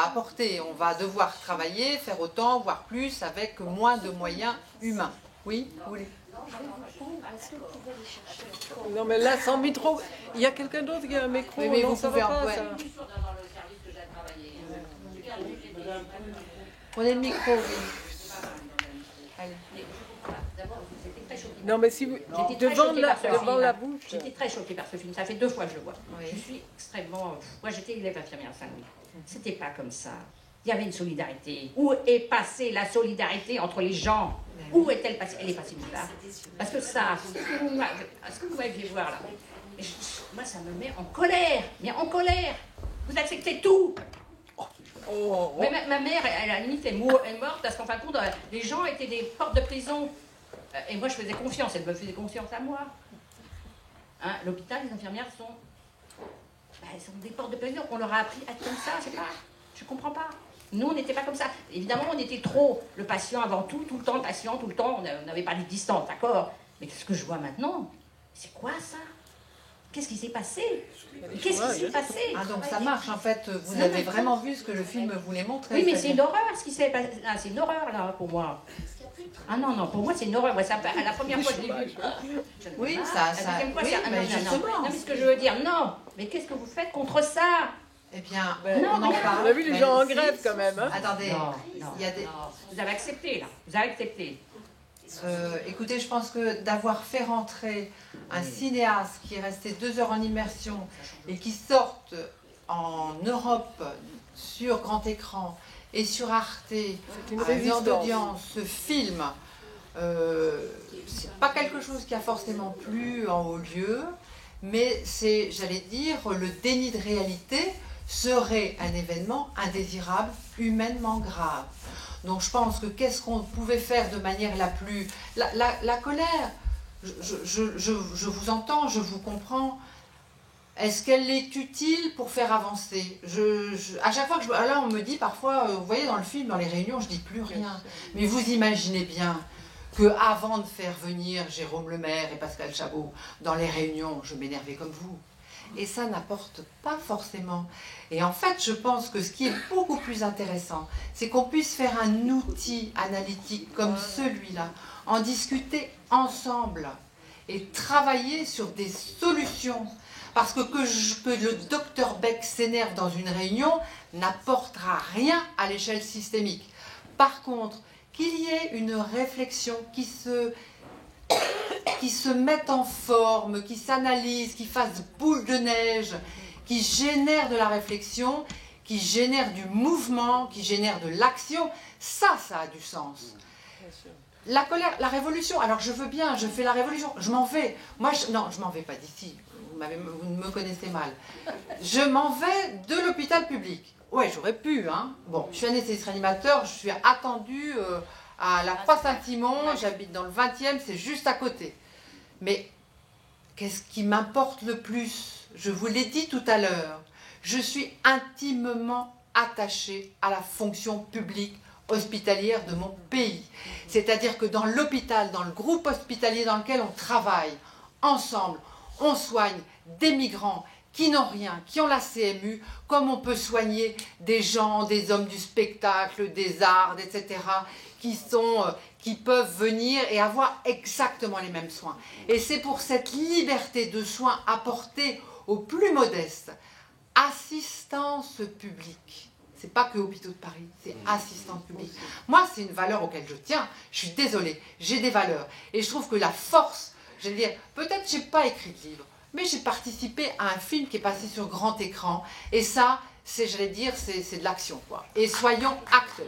apporter. On va devoir travailler, faire autant, voire plus, avec moins de moyens humains. Oui, vous voulez ? Non, mais là, sans micro, il y a quelqu'un d'autre qui a un micro. Oui, mais non, vous ça pouvez va pas, en... ouais. ça. Prenez le micro. Allez. Non, mais si vous... devant la bouche. J'étais très choquée par ce film. Ça fait 2 fois que je le vois. Oui. Je suis extrêmement... Moi, j'étais élève infirmière à Saint-Louis. C'était pas comme ça. Il y avait une solidarité. Où est passée la solidarité entre les gens? Où est-elle passée? Elle est passée nulle part. Parce que ça, ce que vous m'aviez voir là, moi, ça me met en colère. Mais en colère. Vous acceptez tout. Mais ma mère, à la limite, est morte parce qu'en fin de compte, les gens étaient des portes de prison. Et moi, je faisais confiance. Elle me faisait confiance à moi. Hein, l'hôpital, les infirmières elles sont des portes de prison. On leur a appris à être comme ça, je sais pas. Je comprends pas. Nous, on n'était pas comme ça. Évidemment, on était trop le patient avant tout le temps, le patient, tout le temps. On n'avait pas d'existence, d'accord. Mais ce que je vois maintenant, c'est quoi ça? Qu'est-ce qui s'est passé? Qu'est-ce qui s'est passé? Ah, donc ça marche, en fait. Vous avez vraiment vu ce que le film voulait montrer. Oui, mais c'est une horreur ce qui s'est passé. Ah, c'est une horreur, là, pour moi. Ah non, pour moi, c'est une horreur. Moi, ça, la première fois que je l'ai vu. Oui, La deuxième fois, oui, c'est... mais non, justement. mais ce que je veux dire, non. Mais qu'est-ce que vous faites contre ça? Eh bien, non, on en parle. On a vu les gens en grève, quand même. Hein. Attendez, Non. Vous avez accepté, là. Vous avez accepté. Écoutez, je pense que d'avoir fait rentrer un cinéaste qui est resté 2 heures en immersion et qui sorte en Europe sur grand écran et sur Arte, en d'audience, ce film, c'est pas quelque chose qui a forcément plu en haut lieu, mais c'est, j'allais dire, le déni de réalité serait un événement indésirable, humainement grave. Donc je pense que qu'est-ce qu'on pouvait faire de manière la plus... La colère, je vous entends, je vous comprends. Est-ce qu'elle est utile pour faire avancer? À chaque fois que là, on me dit parfois, vous voyez dans le film, dans les réunions, je dis plus rien. Mais vous imaginez bien qu'avant de faire venir Jérôme Lemaire et Pascal Chabot dans les réunions, je m'énervais comme vous. Et ça n'apporte pas forcément. Et en fait, je pense que ce qui est beaucoup plus intéressant, c'est qu'on puisse faire un outil analytique comme celui-là, en discuter ensemble et travailler sur des solutions. Parce que le docteur Beck s'énerve dans une réunion n'apportera rien à l'échelle systémique. Par contre, qu'il y ait une réflexion qui se mette en forme, qui s'analyse, qui fasse boule de neige, qui génère de la réflexion, qui génère du mouvement, qui génère de l'action, ça a du sens. La colère, la révolution, alors je veux bien, je fais la révolution, je m'en vais. Non, je m'en vais pas d'ici, vous me connaissez mal. Je m'en vais de l'hôpital public. Ouais, j'aurais pu, hein. Bon, je suis anesthésiste réanimateur, je suis attendue à la Croix Saint-Simon, j'habite dans le 20e, c'est juste à côté. Mais qu'est-ce qui m'importe le plus? Je vous l'ai dit tout à l'heure, je suis intimement attachée à la fonction publique hospitalière de mon pays. C'est-à-dire que dans l'hôpital, dans le groupe hospitalier dans lequel on travaille, ensemble, on soigne des migrants qui n'ont rien, qui ont la CMU, comme on peut soigner des gens, des hommes du spectacle, des arts, etc., qui peuvent venir et avoir exactement les mêmes soins. Et c'est pour cette liberté de soins apportée aux plus modestes, assistance publique. C'est pas que Hôpitaux de Paris, c'est assistance publique. Moi, c'est une valeur auquel je tiens. Je suis désolée, j'ai des valeurs. Et je trouve que la force, je veux dire, peut-être j'ai pas écrit de livre, mais j'ai participé à un film qui est passé sur grand écran. Et ça, c'est, j'allais dire, c'est de l'action, quoi. Et soyons acteurs.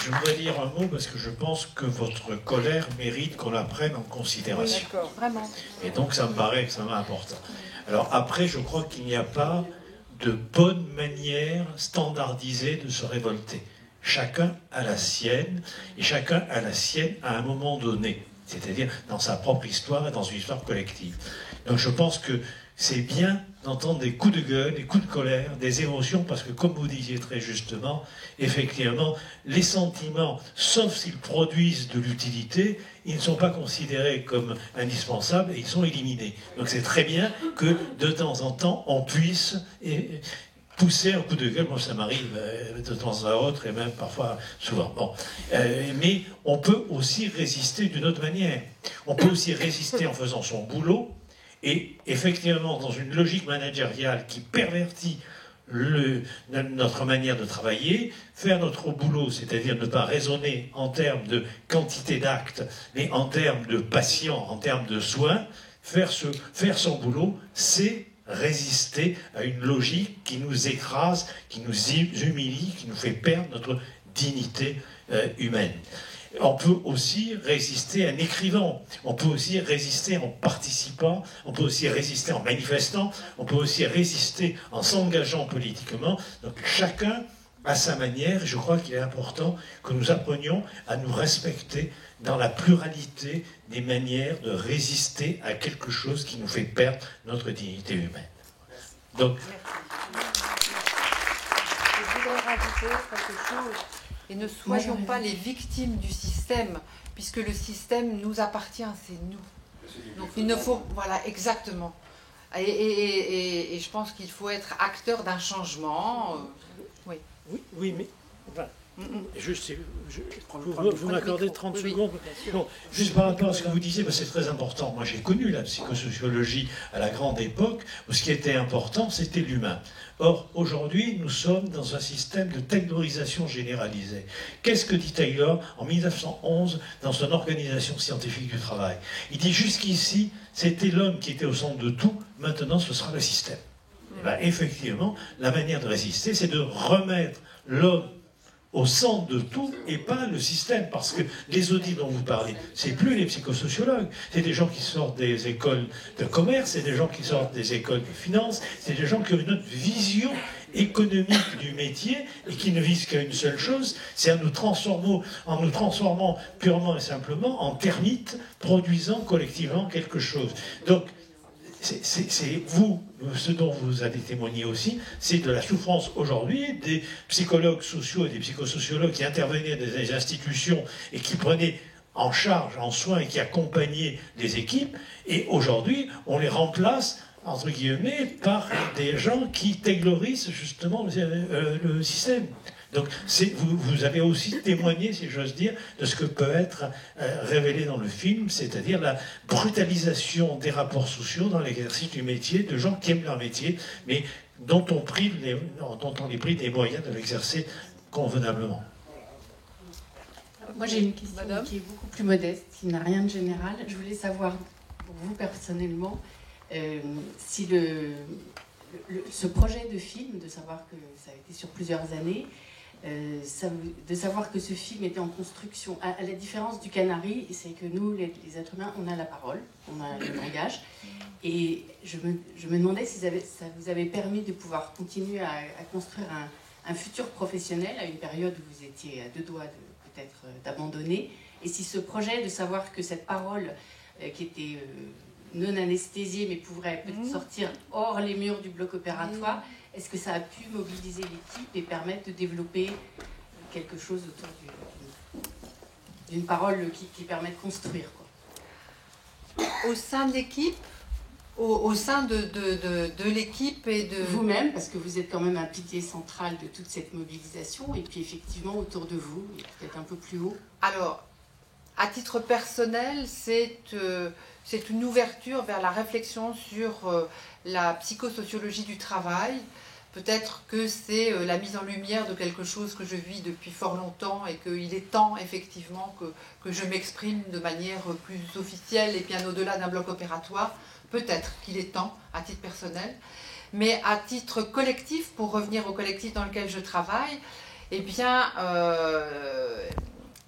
Je voudrais dire un mot parce que je pense que votre colère mérite qu'on la prenne en considération. D'accord, Vraiment. Et donc ça me paraît extrêmement important. Alors après, je crois qu'il n'y a pas de bonne manière standardisée de se révolter. Chacun a la sienne, et chacun a la sienne à un moment donné, c'est-à-dire dans sa propre histoire et dans une histoire collective. Donc je pense que c'est bien d'entendre des coups de gueule, des coups de colère, des émotions, parce que comme vous disiez très justement, effectivement, les sentiments, sauf s'ils produisent de l'utilité, ils ne sont pas considérés comme indispensables et ils sont éliminés. Donc c'est très bien que de temps en temps, on puisse pousser un coup de gueule. Moi, ça m'arrive de temps à autre et même parfois souvent. Bon. Mais on peut aussi résister d'une autre manière. On peut aussi résister en faisant son boulot. Et effectivement, dans une logique managériale qui pervertit notre manière de travailler, faire notre boulot, c'est-à-dire ne pas raisonner en termes de quantité d'actes, mais en termes de patients, en termes de soins, faire son boulot, c'est résister à une logique qui nous écrase, qui nous humilie, qui nous fait perdre notre dignité humaine. On peut aussi résister en écrivant, on peut aussi résister en participant, on peut aussi résister en manifestant, on peut aussi résister en s'engageant politiquement. Donc chacun à sa manière, et je crois qu'il est important que nous apprenions à nous respecter dans la pluralité des manières de résister à quelque chose qui nous fait perdre notre dignité humaine. Donc, je voudrais rajouter quelque chose. Et ne soyons pas les victimes du système, puisque le système nous appartient, c'est nous. Donc il ne faut... Voilà, exactement. Et je pense qu'il faut être acteur d'un changement. Oui. Oui, mais... Enfin, vous m'accordez 30 secondes. Non, juste par rapport à ce que vous disiez, c'est très important. Moi, j'ai connu la psychosociologie à la grande époque, où ce qui était important, c'était l'humain. Or, aujourd'hui, nous sommes dans un système de taylorisation généralisée. Qu'est-ce que dit Taylor en 1911 dans son Organisation scientifique du travail? Il dit jusqu'ici, c'était l'homme qui était au centre de tout, maintenant ce sera le système. Et bien, effectivement, la manière de résister, c'est de remettre l'homme au centre de tout et pas le système, parce que les audits dont vous parlez, c'est plus les psychosociologues, c'est des gens qui sortent des écoles de commerce, c'est des gens qui sortent des écoles de finance, c'est des gens qui ont une autre vision économique du métier et qui ne visent qu'à une seule chose, c'est en nous transformant purement et simplement en termites produisant collectivement quelque chose. Donc, c'est vous, ce dont vous avez témoigné aussi, c'est de la souffrance aujourd'hui des psychologues sociaux et des psychosociologues qui intervenaient dans des institutions et qui prenaient en charge, en soin et qui accompagnaient les équipes. Et aujourd'hui, on les remplace, entre guillemets, par des gens qui taylorisent justement le système. Donc vous avez aussi témoigné, si j'ose dire, de ce que peut être révélé dans le film, c'est-à-dire la brutalisation des rapports sociaux dans l'exercice du métier, de gens qui aiment leur métier, mais dont on est pris des moyens de l'exercer convenablement. Moi j'ai une question qui est beaucoup plus modeste, qui n'a rien de général. Je voulais savoir, pour vous personnellement, si ce projet de film, de savoir que ça a été sur plusieurs années, de savoir que ce film était en construction, à la différence du Canari, c'est que nous, les êtres humains, on a la parole, on a le langage, et je me demandais si ça vous avait permis de pouvoir continuer à construire un futur professionnel à une période où vous étiez à deux doigts de peut-être d'abandonner. Et si ce projet de savoir que cette parole qui était non anesthésiée mais pourrait peut-être sortir hors les murs du bloc opératoire, est-ce que ça a pu mobiliser l'équipe et permettre de développer quelque chose autour d'une parole qui permet de construire, quoi. Au sein de l'équipe, au sein de l'équipe et de... Vous-même, parce que vous êtes quand même un pilier central de toute cette mobilisation, et puis effectivement autour de vous, peut-être un peu plus haut. Alors, à titre personnel, c'est une ouverture vers la réflexion sur la psychosociologie du travail. Peut-être que c'est la mise en lumière de quelque chose que je vis depuis fort longtemps et qu'il est temps effectivement que je m'exprime de manière plus officielle et bien au-delà d'un bloc opératoire. Peut-être qu'il est temps, à titre personnel. Mais à titre collectif, pour revenir au collectif dans lequel je travaille, eh bien,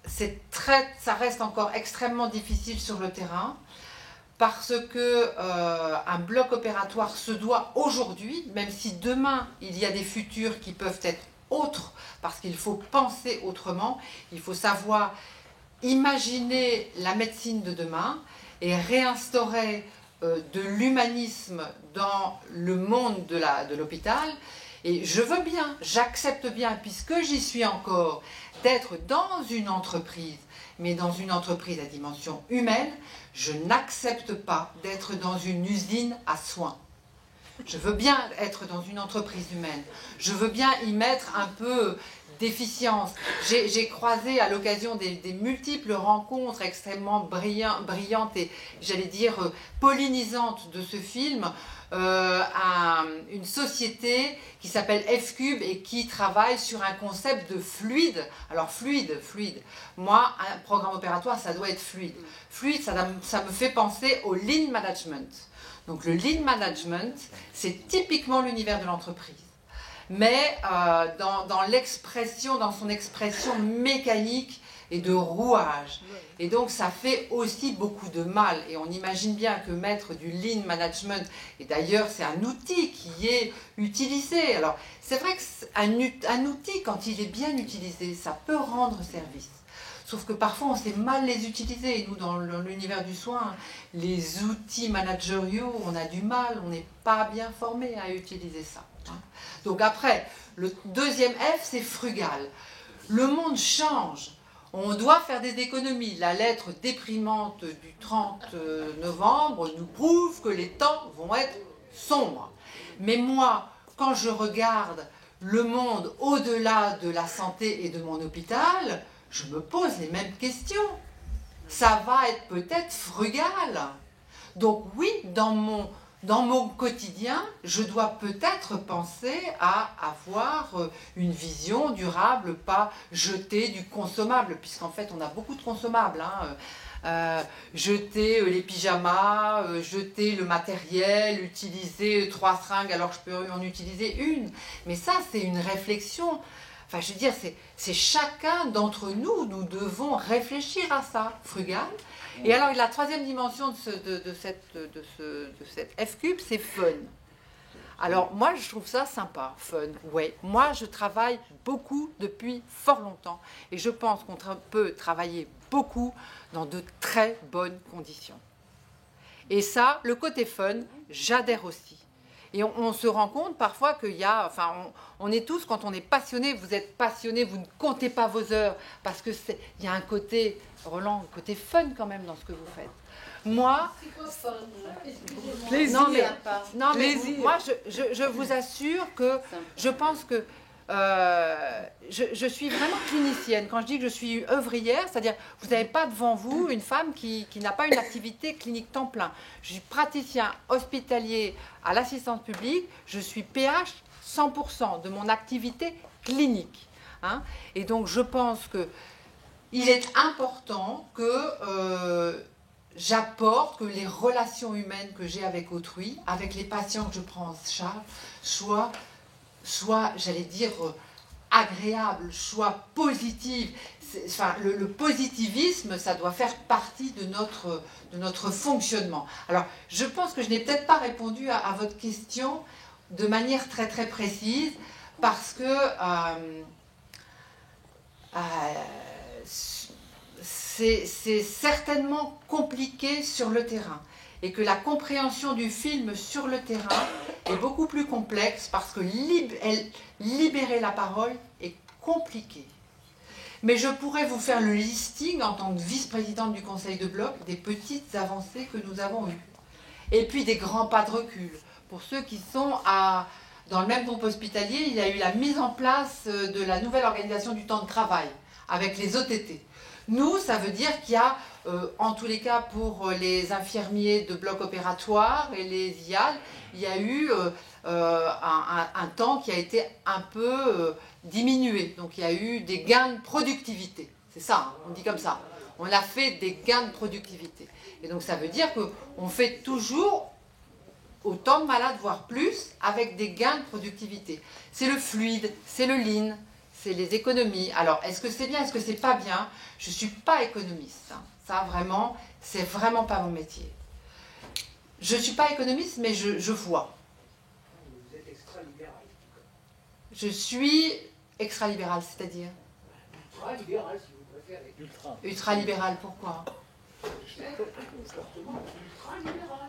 ça reste encore extrêmement difficile sur le terrain. Parce que un bloc opératoire se doit aujourd'hui, même si demain il y a des futurs qui peuvent être autres, parce qu'il faut penser autrement, il faut savoir imaginer la médecine de demain et réinstaurer de l'humanisme dans le monde de l'hôpital. Et je veux bien, j'accepte bien, puisque j'y suis encore, d'être dans une entreprise, mais dans une entreprise à dimension humaine. Je n'accepte pas d'être dans une usine à soins. Je veux bien être dans une entreprise humaine. Je veux bien y mettre un peu d'efficience. J'ai croisé à l'occasion des multiples rencontres extrêmement brillantes et, j'allais dire, pollinisantes de ce film, une société qui s'appelle F-Cube et qui travaille sur un concept de fluide. Alors fluide. Moi, un programme opératoire, ça doit être fluide. Fluide, ça me fait penser au lean management. Donc le lean management, c'est typiquement l'univers de l'entreprise. Mais dans son expression mécanique et de rouage. Et donc ça fait aussi beaucoup de mal. Et on imagine bien que mettre du lean management, et d'ailleurs c'est un outil qui est utilisé. Alors c'est vrai qu'un outil, quand il est bien utilisé, ça peut rendre service. Sauf que parfois on sait mal les utiliser. Et nous, dans l'univers du soin, les outils managériaux, on a du mal, on n'est pas bien formé à utiliser ça. Donc après, le deuxième F, c'est frugal. Le monde change. On doit faire des économies. La lettre déprimante du 30 novembre nous prouve que les temps vont être sombres. Mais moi, quand je regarde le monde au-delà de la santé et de mon hôpital, je me pose les mêmes questions. Ça va être peut-être frugal. Donc oui, dans mon quotidien, je dois peut-être penser à avoir une vision durable, pas jeter du consommable, puisqu'en fait on a beaucoup de consommables. Jeter les pyjamas, jeter le matériel, utiliser 3 seringues alors que je peux en utiliser une. Mais ça, c'est une réflexion. Enfin, je veux dire, c'est chacun d'entre nous, nous devons réfléchir à ça, frugal. Et alors, la troisième dimension de cette F-Cube, c'est fun. Alors, moi, je trouve ça sympa, fun, ouais. Moi, je travaille beaucoup depuis fort longtemps. Et je pense qu'on peut travailler beaucoup dans de très bonnes conditions. Et ça, le côté fun, j'adhère aussi. Et on se rend compte parfois qu'il y a, enfin, on est tous, quand on est passionné, vous êtes passionné, vous ne comptez pas vos heures, parce que il y a un côté, Roland, un côté fun quand même dans ce que vous faites. Moi, Plaisir. non mais moi, je vous assure que je pense que je suis vraiment clinicienne. Quand je dis que je suis œuvrière, c'est-à-dire vous n'avez pas devant vous une femme qui n'a pas une activité clinique temps plein. Je suis praticien hospitalier à l'assistance publique, je suis PH 100% de mon activité clinique. Hein. Et donc je pense qu'il est important que j'apporte, que les relations humaines que j'ai avec autrui, avec les patients que je prends en charge, soit, j'allais dire, agréable, soit positive. Enfin, le positivisme, ça doit faire partie de notre fonctionnement. Alors, je pense que je n'ai peut-être pas répondu à votre question de manière très très précise, parce que c'est certainement compliqué sur le terrain. Et que la compréhension du film sur le terrain est beaucoup plus complexe parce que libérer la parole est compliqué. Mais je pourrais vous faire le listing en tant que vice-présidente du Conseil de bloc des petites avancées que nous avons eues. Et puis des grands pas de recul. Pour ceux qui sont dans le même groupe hospitalier, il y a eu la mise en place de la nouvelle organisation du temps de travail avec les OTT. Nous, ça veut dire qu'il y a, en tous les cas pour les infirmiers de bloc opératoire et les IAL, il y a eu un temps qui a été un peu diminué. Donc il y a eu des gains de productivité. C'est ça, hein, on dit comme ça. On a fait des gains de productivité. Et donc ça veut dire qu'on fait toujours autant de malades, voire plus, avec des gains de productivité. C'est le fluide, c'est le lean, c'est les économies. Alors, est-ce que c'est bien, est-ce que c'est pas bien? Je ne suis pas économiste. Hein. Ça, vraiment, c'est vraiment pas mon métier. Je ne suis pas économiste, mais je vois. Vous êtes extra-libéral. Je suis extra-libéral, c'est-à-dire? Ultra-libéral, si vous préférez. Ultra-libéral, pourquoi? Ultra-libéral.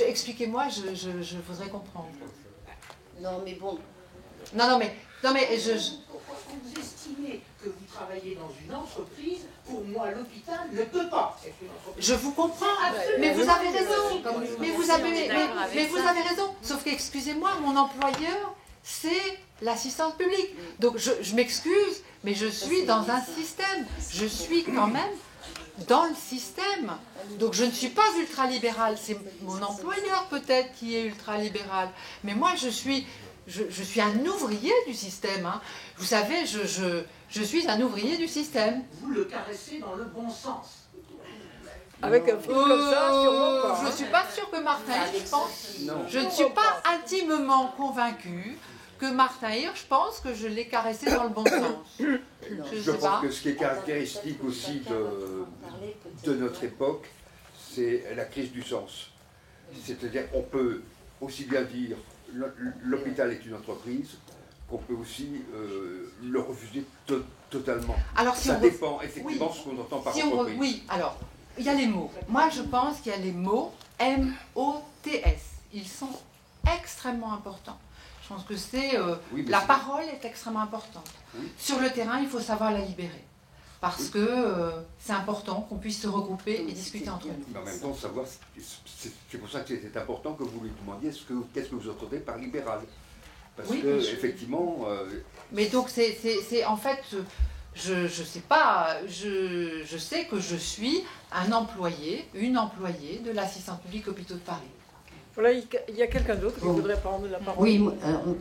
Expliquez-moi, je voudrais comprendre. Non, mais bon. Non, mais Pourquoi vous estimez que vous travaillez dans une entreprise? Pour moi, l'hôpital ne peut pas être une entreprise. Je vous comprends, mais vous avez raison. Mais vous avez raison. Sauf qu'excusez-moi, mon employeur, c'est l'assistance publique. Donc je m'excuse, mais je suis dans un système. Je suis quand même dans le système. Donc je ne suis pas ultralibéral. C'est mon employeur peut-être qui est ultralibéral. Mais moi, je suis un ouvrier du système. Hein. Vous savez, je suis un ouvrier du système. Vous le caressez dans le bon sens. Avec un film comme ça, sûrement pas. Je ne suis pas sûre que Martin Hirsch pense. Je ne suis pas intimement convaincue que Martin Hirsch pense que je l'ai caressé dans le bon sens. Je pense que ce qui est caractéristique aussi de notre époque, c'est la crise du sens. C'est-à-dire qu'on peut aussi bien dire l'hôpital est une entreprise, qu'on peut aussi le refuser totalement. Alors, si ça dépend effectivement de ce qu'on entend par entreprise. Oui, alors, il y a les mots. Moi, je pense qu'il y a les mots M-O-T-S. Ils sont extrêmement importants. Je pense que la parole est extrêmement importante. Oui. Sur le terrain, il faut savoir la libérer. Parce que c'est important qu'on puisse se regrouper et discuter entre nous. Mais en même temps, savoir, c'est pour ça que c'est important que vous lui demandiez qu'est-ce que vous entendez par libéral. Parce que, effectivement... Mais donc, c'est en fait, je sais pas, je sais que je suis une employée de l'assistance publique Hôpitaux de Paris. Voilà, il y a quelqu'un d'autre qui voudrait prendre la parole. Oui,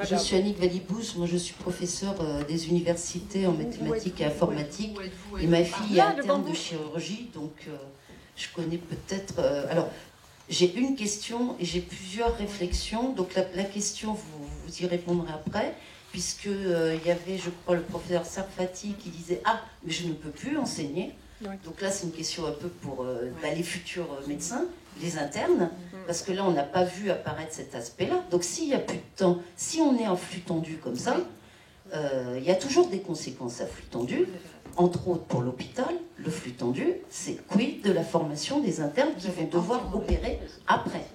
je suis Annick Valibous, moi je suis professeure des universités en mathématiques et informatique. Et ma fille est interne de chirurgie, donc je connais peut-être... alors, j'ai une question et j'ai plusieurs réflexions. Donc la question, vous y répondrez après, puisque il y avait, je crois, le professeur Sarfati qui disait « Ah, mais je ne peux plus enseigner ». Donc là, c'est une question un peu pour les futurs médecins, les internes, parce que là, on n'a pas vu apparaître cet aspect-là. Donc s'il n'y a plus de temps, si on est en flux tendu comme ça, il y a toujours des conséquences à flux tendu, entre autres pour l'hôpital. Le flux tendu, c'est quid de la formation des internes qui vont devoir opérer après.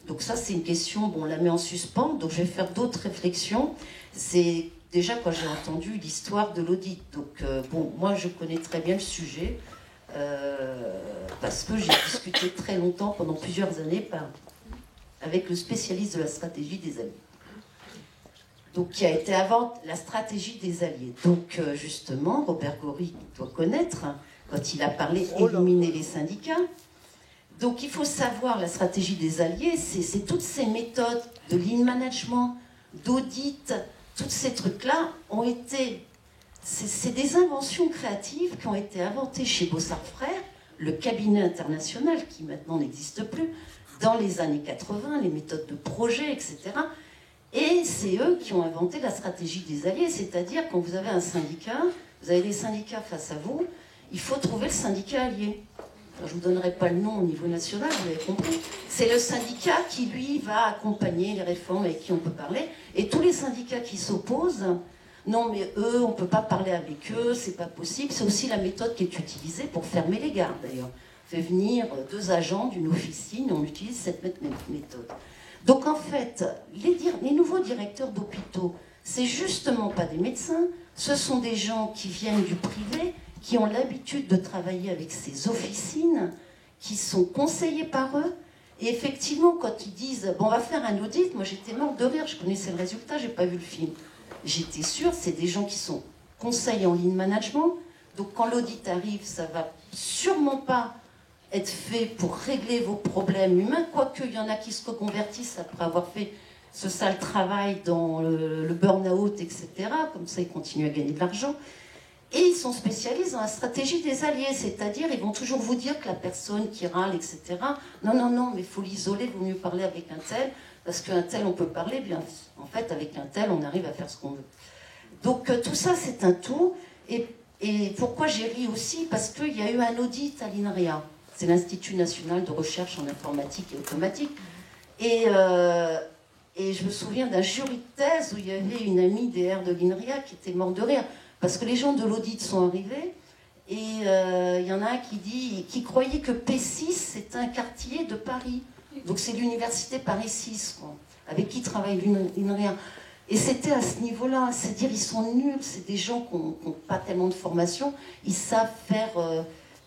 Donc ça, c'est une question, bon, on la met en suspens, donc je vais faire d'autres réflexions. C'est déjà quand j'ai entendu l'histoire de l'audit. Donc bon, moi, je connais très bien le sujet, parce que j'ai discuté très longtemps, pendant plusieurs années, avec le spécialiste de la stratégie des alliés. Donc, qui a été avant la stratégie des alliés. Donc, justement, Robert Gory doit connaître, quand il a parlé éliminer les syndicats. Donc, il faut savoir, la stratégie des alliés, c'est toutes ces méthodes de lean management, d'audit, tous ces trucs-là ont été... C'est des inventions créatives qui ont été inventées chez Bossard Frères, le cabinet international qui maintenant n'existe plus, dans les années 80, les méthodes de projet, etc. Et c'est eux qui ont inventé la stratégie des alliés, c'est-à-dire quand vous avez un syndicat, vous avez des syndicats face à vous, il faut trouver le syndicat allié. Enfin, je ne vous donnerai pas le nom au niveau national, vous l'avez compris. C'est le syndicat qui, lui, va accompagner les réformes avec qui on peut parler. Et tous les syndicats qui s'opposent non mais eux, on ne peut pas parler avec eux, c'est pas possible. C'est aussi la méthode qui est utilisée pour fermer les gares d'ailleurs. On fait venir 2 agents d'une officine, on utilise cette méthode. Donc en fait, les nouveaux directeurs d'hôpitaux, c'est justement pas des médecins, ce sont des gens qui viennent du privé, qui ont l'habitude de travailler avec ces officines, qui sont conseillés par eux. Et effectivement, quand ils disent, bon, on va faire un audit, moi j'étais morte de rire, je connaissais le résultat, j'ai pas vu le film. J'étais sûre, c'est des gens qui sont conseillers en lean management, donc quand l'audit arrive, ça va sûrement pas être fait pour régler vos problèmes humains, quoique il y en a qui se reconvertissent après avoir fait ce sale travail dans le burn-out, etc. Comme ça, ils continuent à gagner de l'argent. Et ils sont spécialisés dans la stratégie des alliés, c'est-à-dire ils vont toujours vous dire que la personne qui râle, etc. Non, non, non, mais il faut l'isoler, il vaut mieux parler avec un tel, parce qu'un tel, on peut parler, bien, en fait, avec un tel, on arrive à faire ce qu'on veut. Donc tout ça, c'est un tout. Et pourquoi j'ai ri aussi? Parce qu'il y a eu un audit à l'INRIA. C'est l'Institut National de Recherche en Informatique et Automatique. Et je me souviens d'un jury de thèse où il y avait une amie DR de l'INRIA qui était morte de rire. Parce que les gens de l'audit sont arrivés, et il y en a un qui croyait que P6, c'est un quartier de Paris. Donc c'est l'université Paris 6, quoi, avec qui travaille l'INRIA. Et c'était à ce niveau-là, c'est-à-dire ils sont nuls, c'est des gens qui n'ont pas tellement de formation, ils savent faire,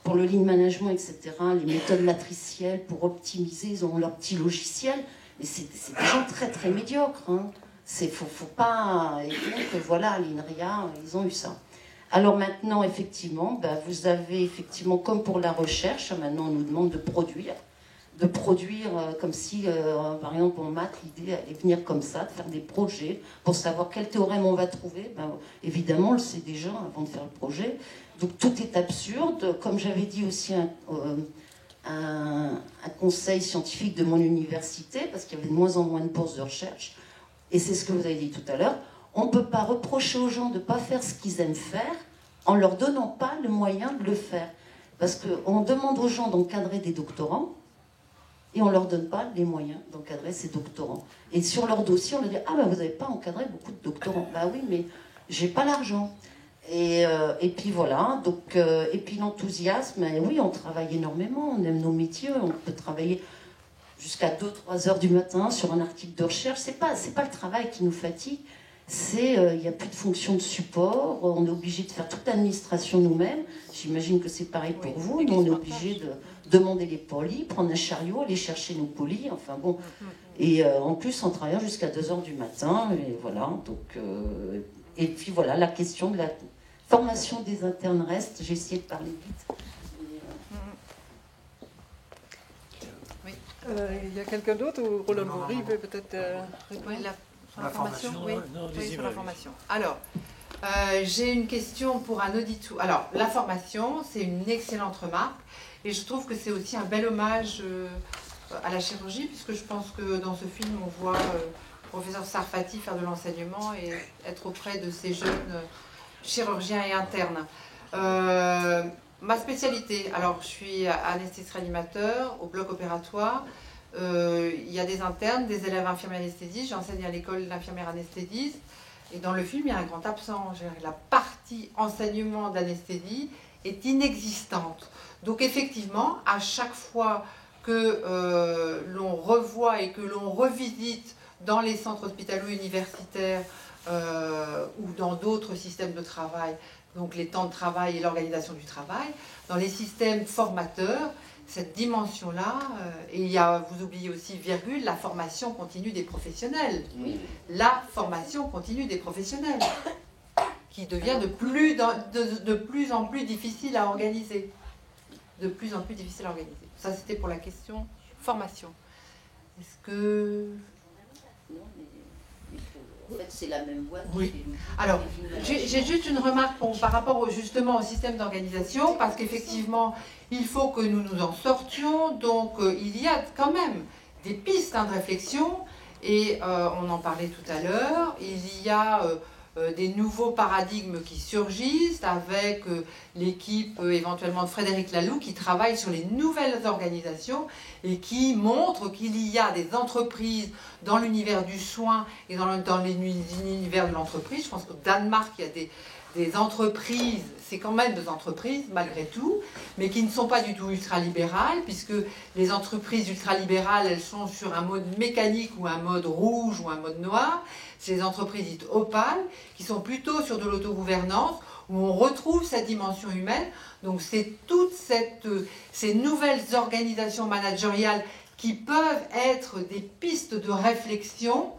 pour le lean management, etc., les méthodes matricielles pour optimiser, ils ont leur petit logiciel, mais c'est des gens très très médiocres, hein. Faut pas... Et donc voilà, l'INRIA, ils ont eu ça. Alors maintenant, effectivement, vous avez effectivement, comme pour la recherche, maintenant on nous demande de produire comme si, par exemple, en maths, l'idée allait venir comme ça, de faire des projets pour savoir quel théorème on va trouver. Évidemment, on le sait déjà avant de faire le projet. Donc tout est absurde. Comme j'avais dit aussi un conseil scientifique de mon université, parce qu'il y avait de moins en moins de bourses de recherche, et c'est ce que vous avez dit tout à l'heure, on ne peut pas reprocher aux gens de ne pas faire ce qu'ils aiment faire en ne leur donnant pas le moyen de le faire. Parce qu'on demande aux gens d'encadrer des doctorants et on ne leur donne pas les moyens d'encadrer ces doctorants. Et sur leur dossier, on leur dit « Ah ben vous n'avez pas encadré beaucoup de doctorants. » Bah oui, mais j'ai pas l'argent. Et puis voilà, donc, et puis l'enthousiasme, oui, on travaille énormément, on aime nos métiers, on peut travailler jusqu'à 2-3 heures du matin sur un article de recherche. C'est pas le travail qui nous fatigue, il n'y a plus de fonction de support, on est obligé de faire toute l'administration nous-mêmes. J'imagine que c'est pareil pour vous, nous on est obligé de demander les polis, prendre un chariot, aller chercher nos polis, enfin bon. Et en plus en travaillant jusqu'à 2 heures du matin, et voilà. Donc, et puis voilà, la question de la formation des internes reste, j'ai essayé de parler vite. Il y a quelqu'un d'autre ou Roland Maury peut peut-être répondre sur la formation. Oui, oui, sur la formation. Alors, j'ai une question pour un auditeur. Alors, la formation, c'est une excellente remarque et je trouve que c'est aussi un bel hommage à la chirurgie, puisque je pense que dans ce film, on voit le professeur Sarfati faire de l'enseignement et être auprès de ces jeunes chirurgiens et internes. Ma spécialité, alors je suis anesthésiste réanimateur au bloc opératoire. Il y a des internes, des élèves infirmiers anesthésistes. J'enseigne à l'école d'infirmières anesthésistes. Et dans le film, il y a un grand absent. La partie enseignement d'anesthésie est inexistante. Donc effectivement, à chaque fois que l'on revoit et que l'on revisite dans les centres hospitalo-universitaires ou dans d'autres systèmes de travail, donc les temps de travail et l'organisation du travail, dans les systèmes formateurs, cette dimension-là, et il y a, vous oubliez aussi, virgule, la formation continue des professionnels. Oui. La formation continue des professionnels, qui devient de plus en plus difficile à organiser. De plus en plus difficile à organiser. Ça, c'était pour la question formation. Est-ce que... En fait, c'est la même boîte. Oui. Alors, j'ai juste une remarque par rapport justement au système d'organisation, parce qu'effectivement, il faut que nous nous en sortions. Donc, il y a quand même des pistes de réflexion, et on en parlait tout à l'heure. Il y a des nouveaux paradigmes qui surgissent, avec l'équipe éventuellement de Frédéric Laloux qui travaille sur les nouvelles organisations et qui montre qu'il y a des entreprises dans l'univers du soin et dans l'univers de l'entreprise. Je pense qu'au Danemark, il y a des entreprises, c'est quand même des entreprises malgré tout, mais qui ne sont pas du tout ultralibérales, puisque les entreprises ultralibérales, elles sont sur un mode mécanique ou un mode rouge ou un mode noir. C'est les entreprises dites opales, qui sont plutôt sur de l'autogouvernance, où on retrouve cette dimension humaine. Donc c'est toutes ces nouvelles organisations managériales qui peuvent être des pistes de réflexion.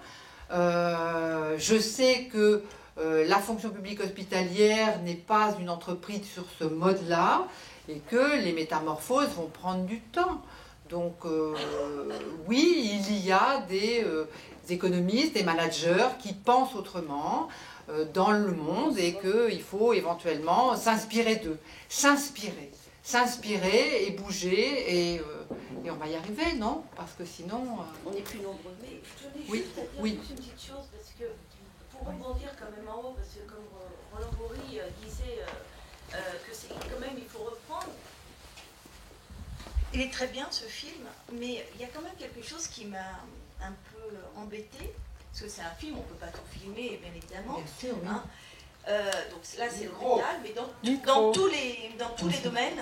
Je sais que la fonction publique hospitalière n'est pas une entreprise sur ce mode-là et que les métamorphoses vont prendre du temps. Donc oui, il y a des économistes, des managers qui pensent autrement dans le monde et qu'il faut éventuellement s'inspirer d'eux. S'inspirer et bouger et on va y arriver, non? Parce que sinon... On est plus nombreux. Mais je tenais oui, juste à dire oui. une petite chose, parce que pour rebondir quand même en haut, parce que comme Roland Goury disait que c'est quand même, il faut reprendre. Il est très bien ce film, mais il y a quand même quelque chose qui m'a un peu embêtée, parce que c'est un film, on ne peut pas tout filmer, bien évidemment. Bien sûr, oui. Hein. Donc là c'est le régal, mais dans tous les domaines,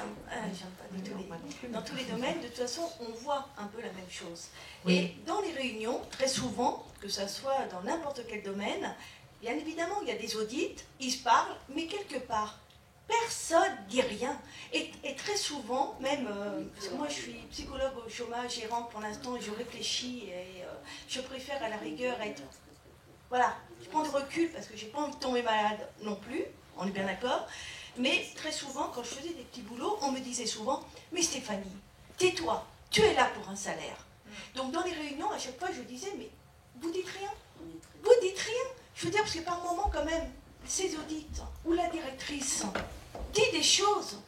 dans tous les domaines, de toute façon, on voit un peu la même chose. Oui. Et dans les réunions, très souvent, que ça soit dans n'importe quel domaine, bien évidemment, il y a des audits, ils se parlent, mais quelque part, personne ne dit rien. Et très souvent, même, parce que moi je suis psychologue au chômage et rentre pour l'instant, je réfléchis et je préfère à la rigueur être... Voilà, je prends du recul parce que j'ai pas envie de tomber malade non plus, on est bien d'accord. Mais très souvent, quand je faisais des petits boulots, on me disait souvent « Mais Stéphanie, tais-toi, tu es là pour un salaire. » Donc dans les réunions, à chaque fois, je disais « Mais vous dites rien. Vous dites rien. » Je veux dire, parce que par moment, quand même, ces audits ou la directrice dit des choses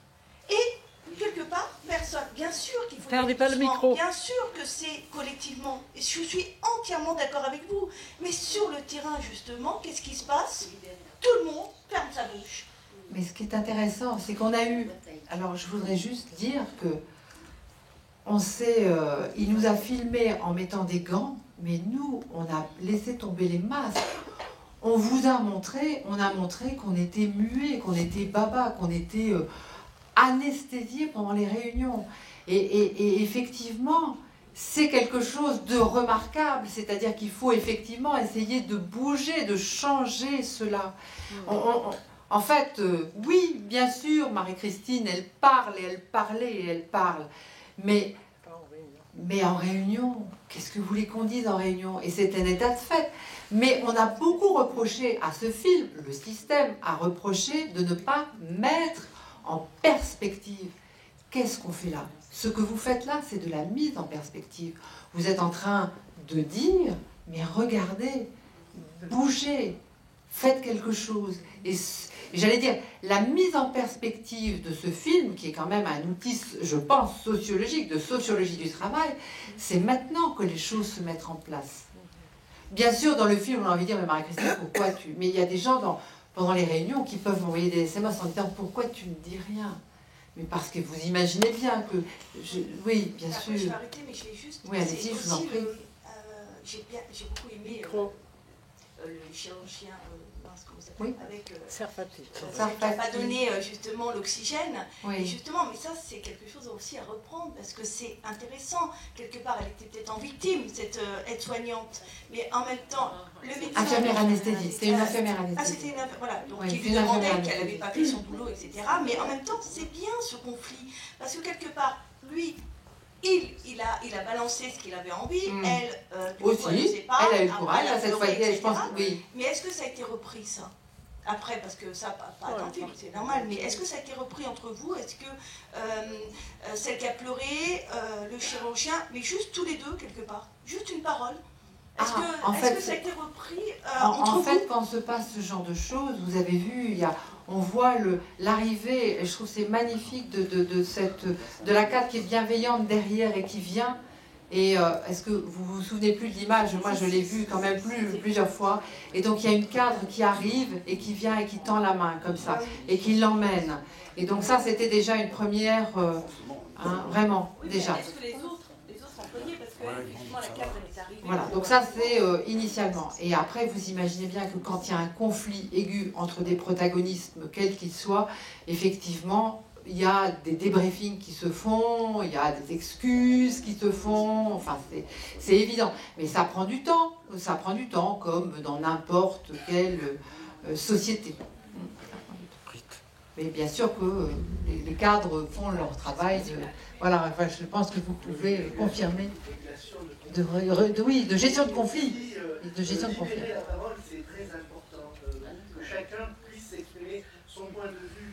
et quelque part, personne. Bien sûr qu'il faut... Perdez pas le micro. Bien sûr que c'est collectivement. Et je suis entièrement d'accord avec vous. Mais sur le terrain, justement, qu'est-ce qui se passe? Tout le monde ferme sa bouche. Mais ce qui est intéressant, c'est qu'on a eu... Alors, je voudrais juste dire que il nous a filmés en mettant des gants, mais nous, on a laissé tomber les masques. On vous a montré, qu'on était muets, qu'on était baba, qu'on était anesthésiés pendant les réunions. Et effectivement, c'est quelque chose de remarquable, c'est-à-dire qu'il faut effectivement essayer de bouger, de changer cela. En fait, oui, bien sûr, Marie-Christine, elle parle et elle parlait et elle parle, mais en réunion, qu'est-ce que vous voulez qu'on dise en réunion? Et c'est un état de fait. Mais on a beaucoup reproché à ce film, le système a reproché de ne pas mettre en perspective. Qu'est-ce qu'on fait là? Ce que vous faites là, c'est de la mise en perspective. Vous êtes en train de dire, mais regardez, bougez, faites quelque chose. Et j'allais dire, la mise en perspective de ce film, qui est quand même un outil, je pense, sociologique, de sociologie du travail, c'est maintenant que les choses se mettent en place. Bien sûr, dans le film, on a envie de dire, mais Marie-Christine, pourquoi tu... Mais il y a des gens pendant les réunions qui peuvent envoyer des SMS en disant, pourquoi tu ne dis rien? Mais parce que vous imaginez bien que... Oui, bien sûr. Je vais arrêter, mais j'ai juste... Oui, allez-y, je vous en prie. J'ai beaucoup aimé le chirurgien... comment ça s'appelle, oui. Avec Sarfati. Qui n'a pas donné justement l'oxygène. Oui. Et justement, mais ça c'est quelque chose aussi à reprendre parce que c'est intéressant. Quelque part, elle était peut-être en victime, cette aide-soignante, mais en même temps, le médecin... Infirmière anesthésiste, c'était une infirmière Ah, anesthésiste. c'était une... Voilà, donc oui, qui lui demandait qu'elle n'avait pas fait son boulot, etc. Mais en même temps, c'est bien ce conflit, parce que quelque part, lui... Il a balancé ce qu'il avait envie, elle, aussi, pas, elle a eu le courage, cette fois, je pense, oui. Mais est-ce que ça a été repris, ça? Après, parce que ça, pas attentif, c'est normal, mais est-ce que ça a été repris entre vous? Est-ce que celle qui a pleuré, le chirurgien, mais juste tous les deux, quelque part, juste une parole? Est-ce que ça a été repris entre vous? En fait, quand se passe ce genre de choses, vous avez vu, on voit l'arrivée, et je trouve c'est magnifique, de la cadre qui est bienveillante derrière et qui vient. Et est-ce que vous vous souvenez plus de l'image? Moi, je l'ai vue quand même plusieurs fois. Et donc, il y a une cadre qui arrive et qui vient et qui tend la main comme ça et qui l'emmène. Et donc ça, c'était déjà une première, vraiment, déjà. Est-ce que les autres employés, parce que effectivement la cadre est arrivée. Voilà, donc ça c'est initialement. Et après, vous imaginez bien que quand il y a un conflit aigu entre des protagonistes, quels qu'ils soient, effectivement, il y a des débriefings qui se font, il y a des excuses qui se font, enfin c'est évident. Mais ça prend du temps, comme dans n'importe quelle société. Mais bien sûr que les cadres font leur travail. Voilà, enfin, je pense que vous pouvez confirmer de gestion de conflit. De gestion de conflit. La parole, c'est très important, que chacun puisse exprimer son point de vue.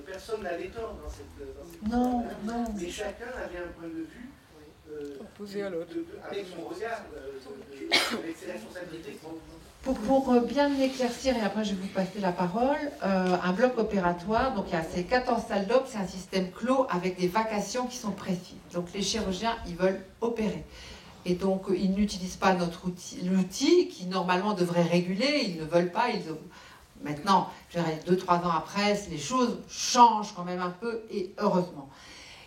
Personne n'avait tort dans cette non. Mais chacun avait un point de vue opposé à l'autre. Avec son regard, avec ses responsabilités. Pour bien éclaircir, et après je vais vous passer la parole, un bloc opératoire, donc il y a ces 14 salles d'op, c'est un système clos avec des vacations qui sont précises. Donc les chirurgiens, ils veulent opérer. Et donc ils n'utilisent pas notre l'outil qui normalement devrait réguler, ils ne veulent pas. Maintenant, je dirais 2-3 ans après, les choses changent quand même un peu, et heureusement.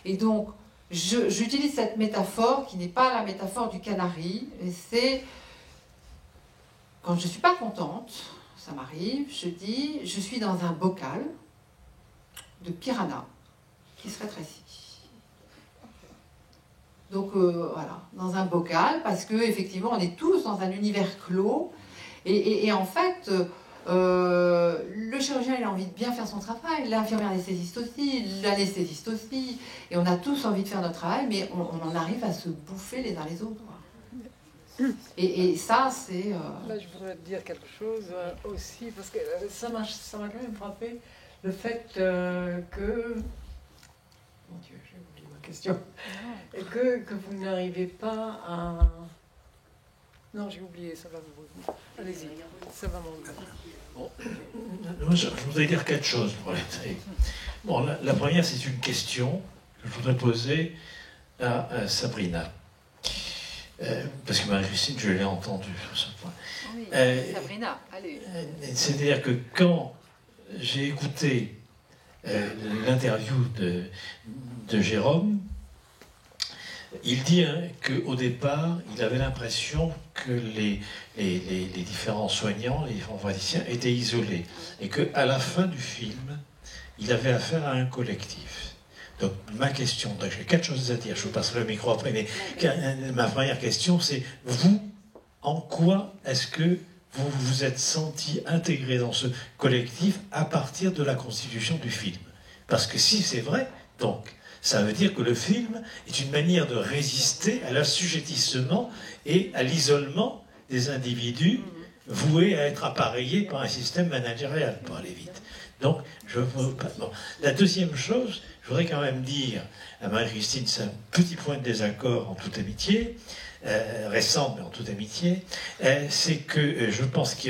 Et donc, j'utilise cette métaphore qui n'est pas la métaphore du canari, et c'est... Quand je ne suis pas contente, ça m'arrive, je dis, je suis dans un bocal de piranha qui se rétrécit. Donc voilà, dans un bocal, parce qu'effectivement, on est tous dans un univers clos. Et en fait, le chirurgien, il a envie de bien faire son travail, l'infirmière anesthésiste aussi, l'anesthésiste aussi. Et on a tous envie de faire notre travail, mais on en arrive à se bouffer les uns les autres. Et ça, c'est... Là, je voudrais dire quelque chose aussi, parce que ça m'a quand même frappé, le fait que... Mon Dieu, j'ai oublié ma question. Et que vous n'arrivez pas à... Non, j'ai oublié, ça va vous... Allez-y, ça va m'enlever. Bon, je voudrais dire quatre choses pour l'être. Bon, la première, c'est une question que je voudrais poser à Sabrina. Parce que Marie-Christine, je l'ai entendue sur ce point. Oui, Sabrina, allez. C'est-à-dire que quand j'ai écouté l'interview de Jérôme, il dit qu'au départ, il avait l'impression que les différents soignants, les différents praticiens étaient isolés. Et qu'à la fin du film, il avait affaire à un collectif. Donc, ma question, donc j'ai 4 choses à dire, je vous passerai le micro après, mais ma première question, c'est vous, en quoi est-ce que vous vous êtes senti intégré dans ce collectif à partir de la constitution du film? Parce que si c'est vrai, donc, ça veut dire que le film est une manière de résister à l'assujettissement et à l'isolement des individus voués à être appareillés par un système managérial, pour aller vite. Donc, bon. La deuxième chose, je voudrais quand même dire à Marie-Christine, c'est un petit point de désaccord en toute amitié, récent mais en toute amitié, c'est que je pense que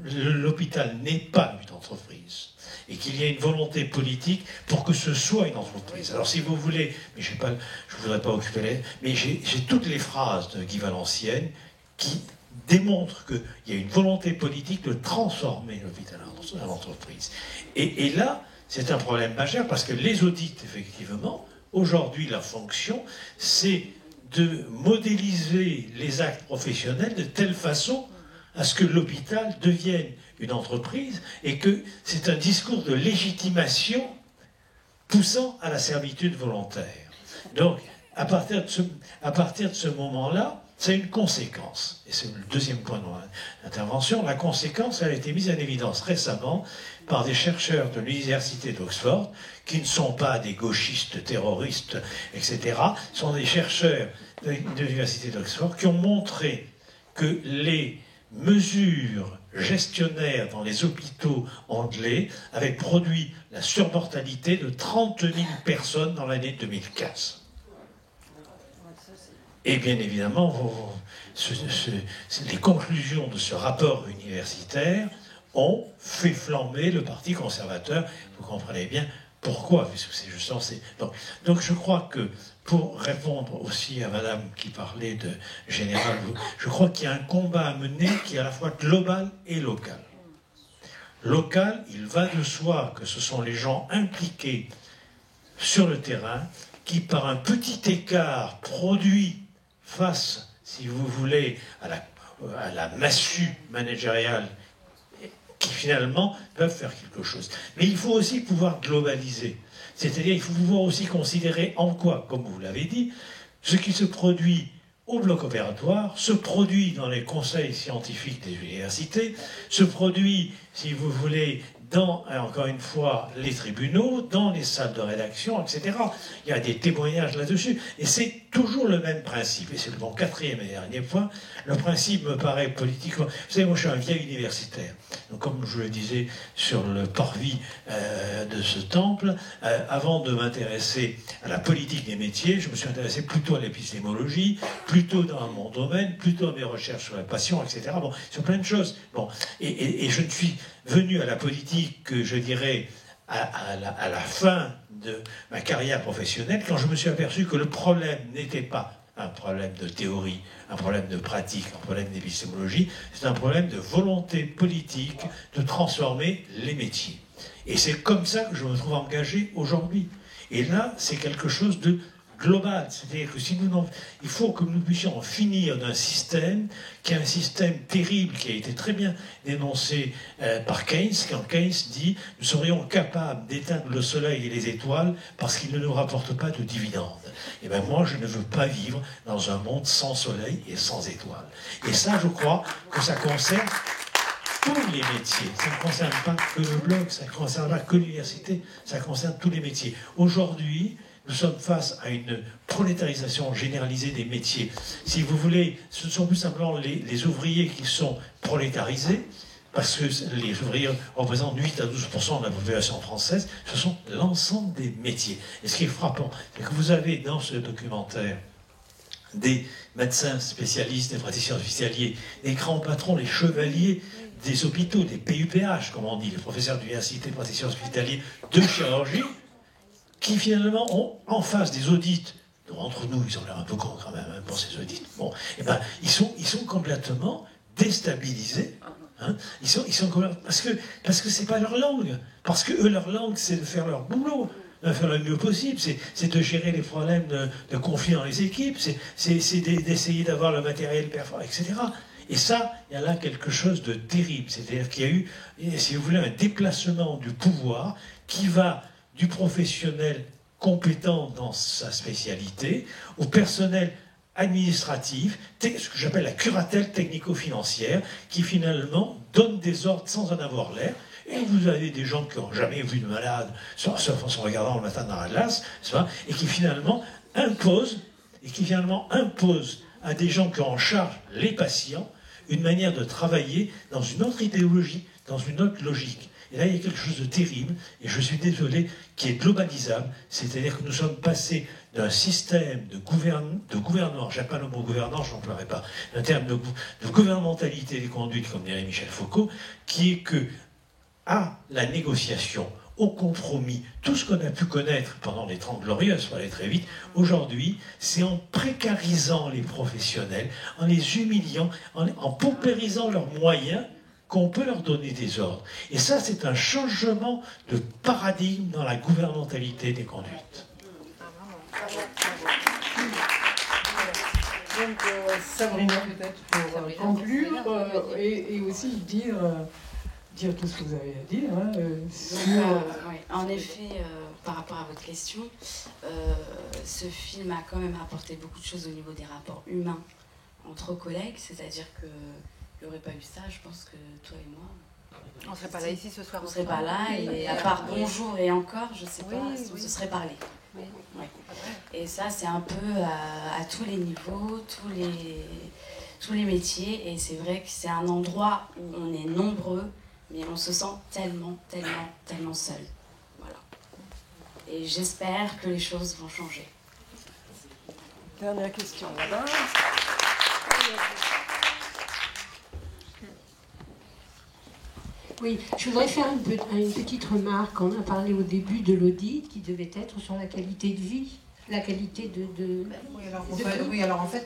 l'hôpital n'est pas une entreprise et qu'il y a une volonté politique pour que ce soit une entreprise. Alors si vous voulez, mais je ne voudrais pas occuper mais j'ai toutes les phrases de Guy Valenciennes qui démontrent qu'il y a une volonté politique de transformer l'hôpital en entreprise. Et là, c'est un problème majeur parce que les audits, effectivement, aujourd'hui, la fonction, c'est de modéliser les actes professionnels de telle façon à ce que l'hôpital devienne une entreprise et que c'est un discours de légitimation poussant à la servitude volontaire. Donc, à partir de ce moment-là, c'est une conséquence. Et c'est le deuxième point de mon intervention. La conséquence, elle a été mise en évidence récemment par des chercheurs de l'université d'Oxford, qui ne sont pas des gauchistes terroristes, etc., sont des chercheurs de l'université d'Oxford qui ont montré que les mesures gestionnaires dans les hôpitaux anglais avaient produit la surmortalité de 30 000 personnes dans l'année 2015. Et bien évidemment, les conclusions de ce rapport universitaire ont fait flamber le Parti conservateur. Vous comprenez bien pourquoi, puisque c'est justement... Donc je crois que pour répondre aussi à Madame qui parlait de général, je crois qu'il y a un combat à mener qui est à la fois global et local. Local, il va de soi que ce sont les gens impliqués sur le terrain qui, par un petit écart produit face, si vous voulez, à la massue managériale, qui finalement peuvent faire quelque chose. Mais il faut aussi pouvoir globaliser. C'est-à-dire il faut pouvoir aussi considérer en quoi, comme vous l'avez dit, ce qui se produit au bloc opératoire, se produit dans les conseils scientifiques des universités, se produit, si vous voulez, dans, encore une fois, les tribunaux, dans les salles de rédaction, etc. Il y a des témoignages là-dessus, et c'est toujours le même principe. Et c'est mon quatrième et dernier point. Le principe me paraît politiquement... Vous savez, moi je suis un vieil universitaire. Donc comme je le disais sur le parvis de ce temple, avant de m'intéresser à la politique des métiers, je me suis intéressé plutôt à l'épistémologie, plutôt dans mon domaine, plutôt à mes recherches sur la passion, etc. Bon, sur plein de choses. Bon, et je ne suis venu à la politique que je dirais à la fin de ma carrière professionnelle, quand je me suis aperçu que le problème n'était pas un problème de théorie, un problème de pratique, un problème d'épistémologie, c'est un problème de volonté politique de transformer les métiers. Et c'est comme ça que je me trouve engagé aujourd'hui. Et là, c'est quelque chose de global, c'est-à-dire que si il faut que nous puissions en finir d'un système qui est un système terrible, qui a été très bien dénoncé par Keynes, quand Keynes dit « nous serions capables d'éteindre le soleil et les étoiles parce qu'ils ne nous rapportent pas de dividendes ». Et bien moi, je ne veux pas vivre dans un monde sans soleil et sans étoiles. Et ça, je crois que ça concerne tous les métiers. Ça ne concerne pas que le bloc, ça ne concerne pas que l'université, ça concerne tous les métiers. Aujourd'hui, nous sommes face à une prolétarisation généralisée des métiers. Si vous voulez, ce ne sont plus simplement les ouvriers qui sont prolétarisés, parce que les ouvriers représentent 8 à 12% de la population française, ce sont l'ensemble des métiers. Et ce qui est frappant, c'est que vous avez dans ce documentaire des médecins spécialistes, des praticiens hospitaliers, des grands patrons, les chevaliers des hôpitaux, des PUPH, comme on dit, les professeurs d'université, praticiens hospitaliers de chirurgie, qui finalement ont en face des audits, donc entre nous, ils ont l'air un peu cons quand même hein, pour ces audits, bon, et ben, ils sont complètement déstabilisés, hein, ils sont parce que c'est pas leur langue, parce que eux, leur langue, c'est de faire leur boulot, de faire le mieux possible, c'est de gérer les problèmes de conflit dans les équipes, c'est d'essayer d'avoir le matériel performant, etc. Et ça, il y a là quelque chose de terrible, c'est-à-dire qu'il y a eu, si vous voulez, un déplacement du pouvoir qui va du professionnel compétent dans sa spécialité au personnel administratif, ce que j'appelle la curatelle technico-financière, qui finalement donne des ordres sans en avoir l'air. Et vous avez des gens qui n'ont jamais vu de malade, sauf en se regardant le matin dans la glace, et qui finalement imposent à des gens qui ont en charge les patients une manière de travailler dans une autre idéologie, dans une autre logique. Et là, il y a quelque chose de terrible, et je suis désolé, qui est globalisable, c'est-à-dire que nous sommes passés d'un système de gouvernement, j'aime pas le mot gouvernant, je n'en pleurerai pas, un terme de gouvernementalité des conduites, comme dirait Michel Foucault, qui est que, à la négociation, au compromis, tout ce qu'on a pu connaître pendant les 30 glorieuses, pour aller très vite, aujourd'hui, c'est en précarisant les professionnels, en les humiliant, en paupérisant leurs moyens, qu'on peut leur donner des ordres. Et ça, c'est un changement de paradigme dans la gouvernementalité des conduites. Donc, Sabrina, peut-être pour conclure et aussi dire tout ce que vous avez à dire. Hein, oui. En effet, par rapport à votre question, ce film a quand même apporté beaucoup de choses au niveau des rapports humains entre collègues, c'est-à-dire que il n'y aurait pas eu ça, je pense que toi et moi... On ne serait pas là ici ce soir. On ne serait pas là, et à part bonjour et encore, je ne sais pas, on se serait parlé. Oui. Ouais. Et ça, c'est un peu à tous les niveaux, tous les métiers, et c'est vrai que c'est un endroit où on est nombreux, mais on se sent tellement seul. Voilà. Et j'espère que les choses vont changer. Dernière question, là-bas. Oui, je voudrais faire une petite remarque. On a parlé au début de l'audit qui devait être sur la qualité de vie. la qualité de oui, alors en fait,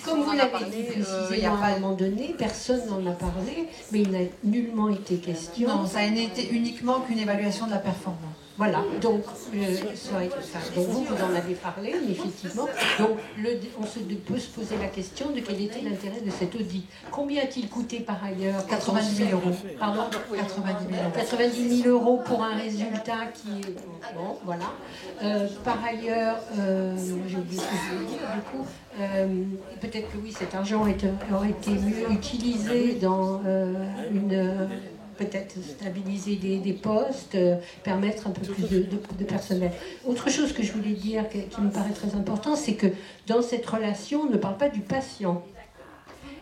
comme vous l'avez dit précisément à un moment donné, personne n'en a parlé, mais il n'a nullement été question. Non, ça n'a été uniquement qu'une évaluation de la performance. Voilà, donc, donc vous en avez parlé, mais effectivement, donc on peut se poser la question de quel était l'intérêt de cet audit. Combien a-t-il coûté par ailleurs? 90 000 euros. Pardon, 90 000 euros. 90 000 euros pour un résultat qui est... Bon, voilà. Par ailleurs, j'ai oublié ce que je voulais dire, du coup, peut-être que oui, cet argent aurait été mieux utilisé dans peut-être stabiliser des postes, permettre un peu plus de personnel. Autre chose que je voulais dire qui me paraît très important, c'est que dans cette relation, on ne parle pas du patient.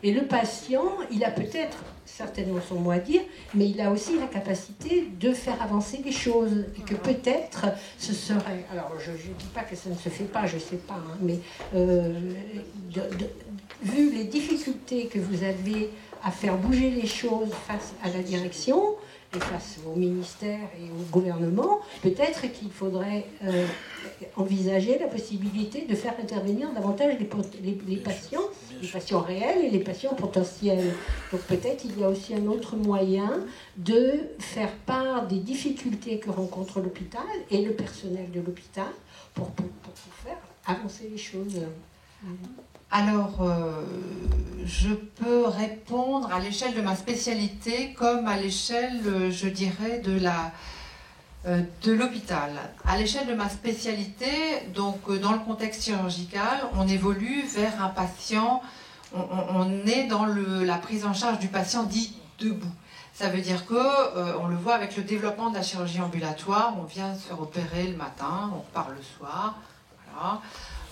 Et le patient, il a peut-être certainement son mot à dire, mais il a aussi la capacité de faire avancer les choses. Et que peut-être ce serait... Alors, je ne dis pas que ça ne se fait pas, je ne sais pas, hein, mais vu les difficultés que vous avez à faire bouger les choses face à la direction et face au ministère et au gouvernement, peut-être qu'il faudrait envisager la possibilité de faire intervenir davantage les patients réels et les patients potentiels. Donc peut-être il y a aussi un autre moyen de faire part des difficultés que rencontre l'hôpital et le personnel de l'hôpital pour faire avancer les choses. Alors, je peux répondre à l'échelle de ma spécialité comme à l'échelle, je dirais, de l'hôpital. À l'échelle de ma spécialité, donc dans le contexte chirurgical, on évolue vers un patient, on est dans la prise en charge du patient dit debout. Ça veut dire que, on le voit avec le développement de la chirurgie ambulatoire, on vient se faire opérer le matin, on repart le soir, voilà.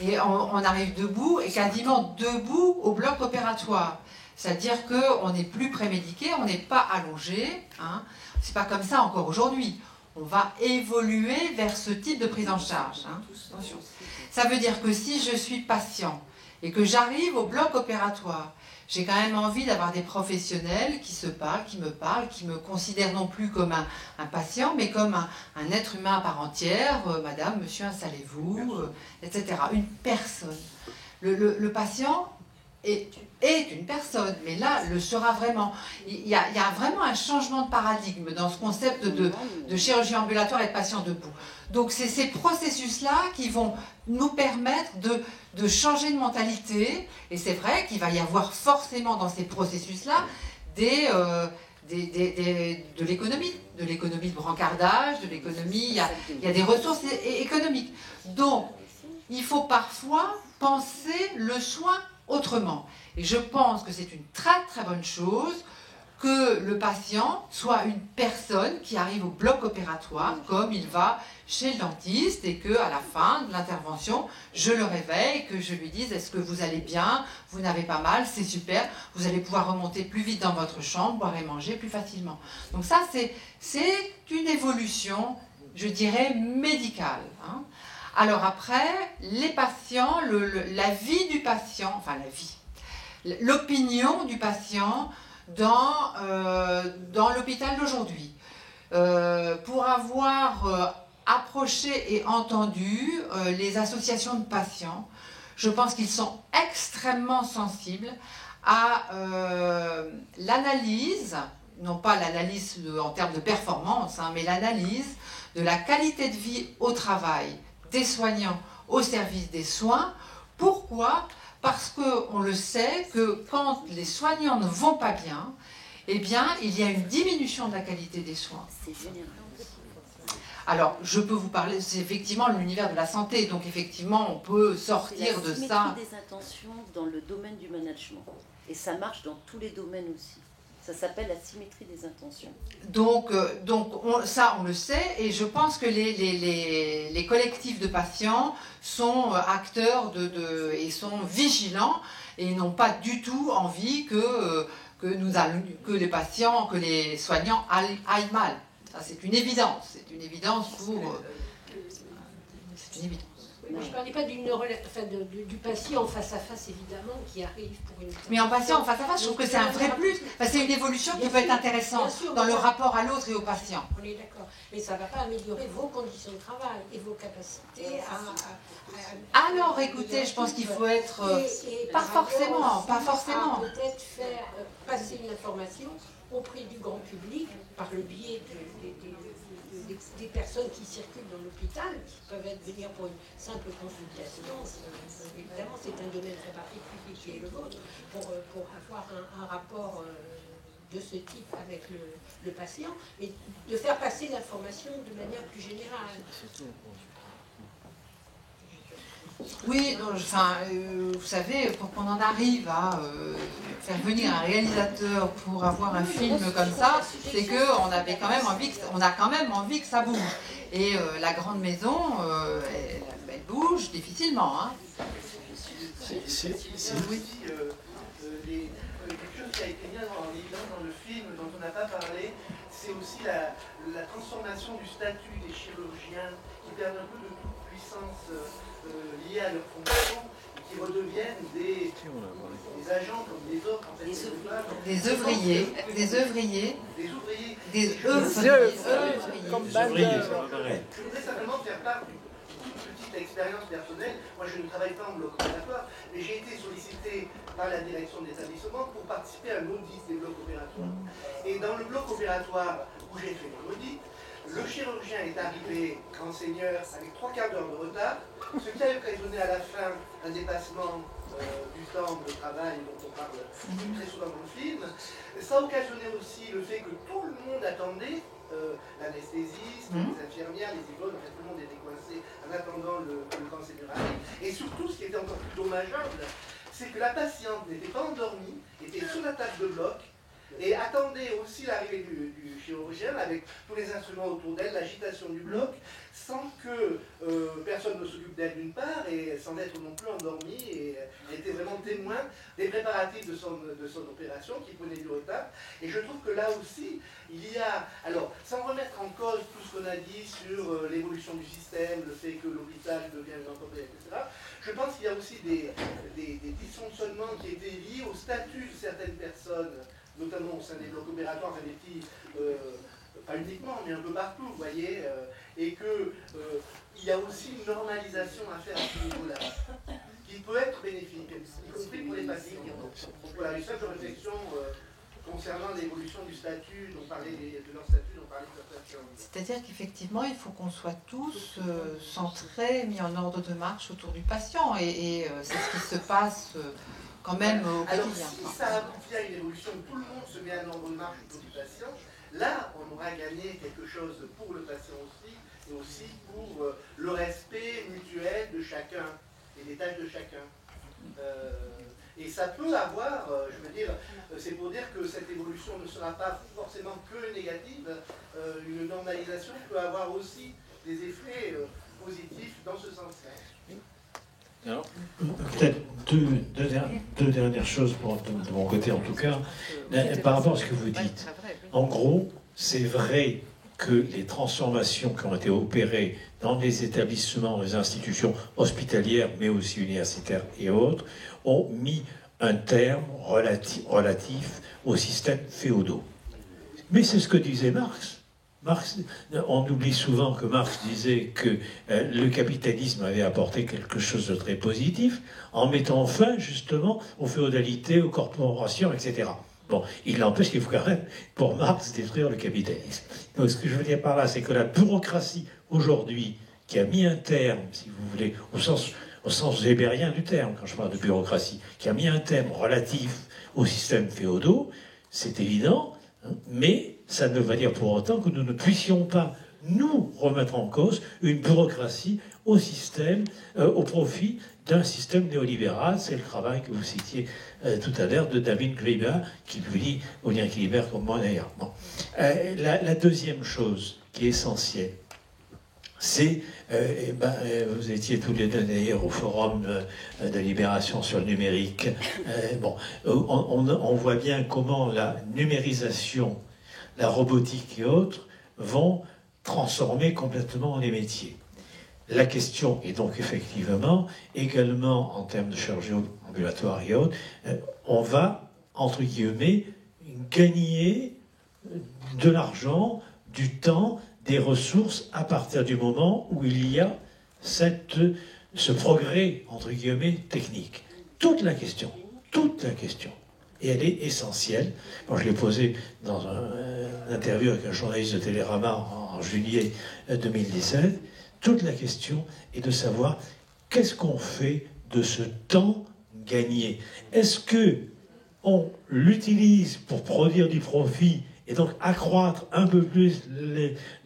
Et on arrive debout, et quasiment debout au bloc opératoire. C'est-à-dire qu'on n'est plus prémédiqué, on n'est pas allongé. Hein. C'est pas comme ça encore aujourd'hui. On va évoluer vers ce type de prise en charge. Hein. Attention. Ça veut dire que si je suis patient et que j'arrive au bloc opératoire, j'ai quand même envie d'avoir des professionnels qui se parlent, qui me considèrent non plus comme un patient, mais comme un être humain à part entière. Madame, monsieur, installez-vous, etc. Une personne. Le patient est une personne, mais là, le sera vraiment. Il y a vraiment un changement de paradigme dans ce concept de chirurgie ambulatoire et de patient debout. Donc, c'est ces processus-là qui vont nous permettre de changer de mentalité, et c'est vrai qu'il va y avoir forcément dans ces processus-là de l'économie de brancardage, de l'économie, il y a des ressources économiques. Donc, il faut parfois penser le soin autrement. Et je pense que c'est une très très bonne chose que le patient soit une personne qui arrive au bloc opératoire comme il va chez le dentiste et qu'à la fin de l'intervention, je le réveille, que je lui dise « Est-ce que vous allez bien? Vous n'avez pas mal? C'est super. Vous allez pouvoir remonter plus vite dans votre chambre, boire et manger plus facilement. » Donc ça, c'est une évolution, je dirais, médicale. Hein. Alors après, les patients, la vie du patient, enfin la vie, l'opinion du patient dans l'hôpital d'aujourd'hui. Pour avoir approché et entendu les associations de patients, je pense qu'ils sont extrêmement sensibles à l'analyse, non pas l'analyse en termes de performance, hein, mais l'analyse de la qualité de vie au travail des soignants au service des soins. Pourquoi ? Parce qu'on le sait que quand les soignants ne vont pas bien, eh bien, il y a une diminution de la qualité des soins. Alors, je peux vous parler, c'est effectivement l'univers de la santé, donc effectivement, on peut sortir de ça. C'est la symétrie des intentions dans le domaine du management. Et ça marche dans tous les domaines aussi. Ça s'appelle la symétrie des intentions. Donc ça, on le sait, et je pense que les collectifs de patients sont acteurs et sont vigilants, et n'ont pas du tout envie que les patients, que les soignants aillent mal. Ça, c'est une évidence. C'est une évidence pour... c'est une évidence. Mais je ne parlais pas du patient face à face, évidemment, qui arrive pour une... Mais en patient en face à face, je trouve que c'est un vrai plus. C'est une évolution qui peut être intéressante dans le rapport à l'autre et au patient. On est d'accord. Mais ça ne va pas améliorer vos conditions de travail et vos capacités à alors, écoutez, je pense qu'il faut être... pas forcément. Peut-être faire passer une information auprès du grand public par le biais des personnes qui circulent dans l'hôpital, qui peuvent venir pour une simple consultation. Évidemment, c'est un domaine très particulier qui est le vôtre, pour avoir un rapport de ce type avec le patient, et de faire passer l'information de manière plus générale. Oui, enfin, vous savez, pour qu'on en arrive à faire venir un réalisateur pour avoir un film comme ça, c'est qu'on avait quand même envie, on a quand même envie que ça bouge. Et la grande maison, elle bouge difficilement. Hein. C'est aussi quelque chose qui a été mis en évidence dans le film, dont on n'a pas parlé, c'est aussi la transformation du statut des chirurgiens qui perdent un peu de toute puissance liés à leur fonction et qui redeviennent des agents comme les autres, en fait, des ouvriers. Je voudrais simplement faire part d'une petite expérience personnelle. Moi, je ne travaille pas en bloc opératoire, mais j'ai été sollicité par la direction de l'établissement pour participer à un audit des blocs opératoires. Et dans le bloc opératoire où j'ai fait mon audit, le chirurgien est arrivé en seigneur avec 3/4 d'heure de retard, ce qui a occasionné à la fin un dépassement du temps de travail dont on parle très souvent dans le film. Ça a occasionné aussi le fait que tout le monde attendait, l'anesthésiste, les infirmières, les ivrones, en fait tout le monde était coincé en attendant le grand seigneur arrive. Et surtout, ce qui était encore plus dommageable, c'est que la patiente n'était pas endormie, était sur la table de bloc, et attendait aussi l'arrivée du chirurgien avec tous les instruments autour d'elle, l'agitation du bloc, sans que personne ne s'occupe d'elle d'une part et sans être non plus endormie. Et elle était vraiment témoin des préparatifs de son opération qui prenait du retard. Et je trouve que là aussi, il y a, alors sans remettre en cause tout ce qu'on a dit sur l'évolution du système, le fait que l'hôpital devient une entreprise, etc., je pense qu'il y a aussi des dysfonctionnements qui étaient liés au statut de certaines personnes, notamment au sein des blocs opératoires, enfin des petits, pas uniquement, mais un peu partout, vous voyez, et qu'il y a aussi une normalisation à faire à ce niveau-là, qui peut être bénéfique, y compris pour les patients. Donc voilà, une simple réflexion concernant l'évolution du statut, de leur statut, dont parlait certains. C'est-à-dire qu'effectivement, il faut qu'on soit tous centrés, mis en ordre de marche autour du patient, et c'est ce qui se passe quand même au quotidien. Alors si ça aboutit à une évolution où tout le monde se met en ordre de marche autour du patient, là on aura gagné quelque chose pour le patient aussi, et aussi pour le respect mutuel de chacun, et des tâches de chacun. Et ça peut avoir, je veux dire, c'est pour dire que cette évolution ne sera pas forcément que négative, une normalisation peut avoir aussi des effets positifs dans ce sens-là. Alors, peut-être deux dernières choses de mon côté en tout cas, par rapport à ce que vous dites. En gros, c'est vrai que les transformations qui ont été opérées dans les établissements, les institutions hospitalières, mais aussi universitaires et autres, ont mis un terme relatif aux systèmes féodaux. Mais c'est ce que disait Marx. On oublie souvent que Marx disait que le capitalisme avait apporté quelque chose de très positif en mettant fin justement aux féodalités, aux corporations, etc. Bon, il n'empêche qu'il faut quand même, pour Marx, détruire le capitalisme. Donc ce que je veux dire par là, c'est que la bureaucratie aujourd'hui, qui a mis un terme, si vous voulez, au sens hébérien du terme, quand je parle de bureaucratie, qui a mis un terme relatif aux systèmes féodaux, c'est évident, hein, mais ça ne veut pas dire pour autant que nous ne puissions pas nous remettre en cause une bureaucratie au système, au profit d'un système néolibéral. C'est le travail que vous citiez tout à l'heure de David Graeber, qui publie au lien équilibre comme moi d'ailleurs. Bon. La deuxième chose qui est essentielle, c'est, vous étiez tous les deux d'ailleurs au forum de libération sur le numérique. On voit bien comment la numérisation, la robotique et autres vont transformer complètement les métiers. la question est donc effectivement, également en termes de chirurgie ambulatoire et autres, on va, entre guillemets, gagner de l'argent, du temps, des ressources à partir du moment où il y a ce progrès, entre guillemets, technique. Toute la question, et elle est essentielle. Moi, je l'ai posée dans une interview avec un journaliste de Télérama en juillet 2017. Toute la question est de savoir qu'est-ce qu'on fait de ce temps gagné. Est-ce qu'on l'utilise pour produire du profit et donc accroître un peu plus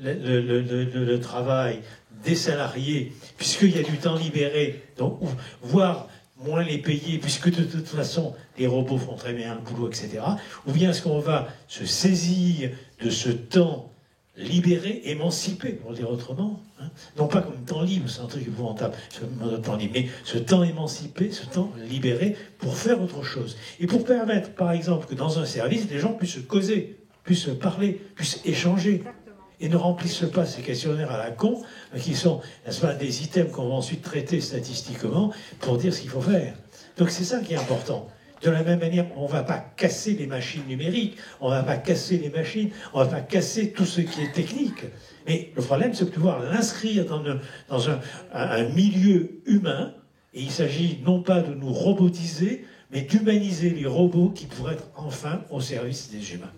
le travail des salariés, puisqu'il y a du temps libéré, donc, voire moins les payer, puisque de toute façon, les robots font très bien le boulot, etc. Ou bien est-ce qu'on va se saisir de ce temps libéré, émancipé, pour le dire autrement, hein, non pas comme temps libre, c'est un truc épouvantable, ce temps libre, mais ce temps émancipé, ce temps libéré, pour faire autre chose. Et pour permettre, par exemple, que dans un service, les gens puissent se causer, puissent se parler, puissent échanger, et ne remplissent pas ces questionnaires à la con, qui sont, n'est-ce pas, des items qu'on va ensuite traiter statistiquement pour dire ce qu'il faut faire. Donc c'est ça qui est important. De la même manière, on ne va pas casser les machines numériques, on ne va pas casser les machines, on ne va pas casser tout ce qui est technique. Mais le problème, c'est de pouvoir l'inscrire dans un milieu humain, et il s'agit non pas de nous robotiser, mais d'humaniser les robots qui pourraient être enfin au service des humains.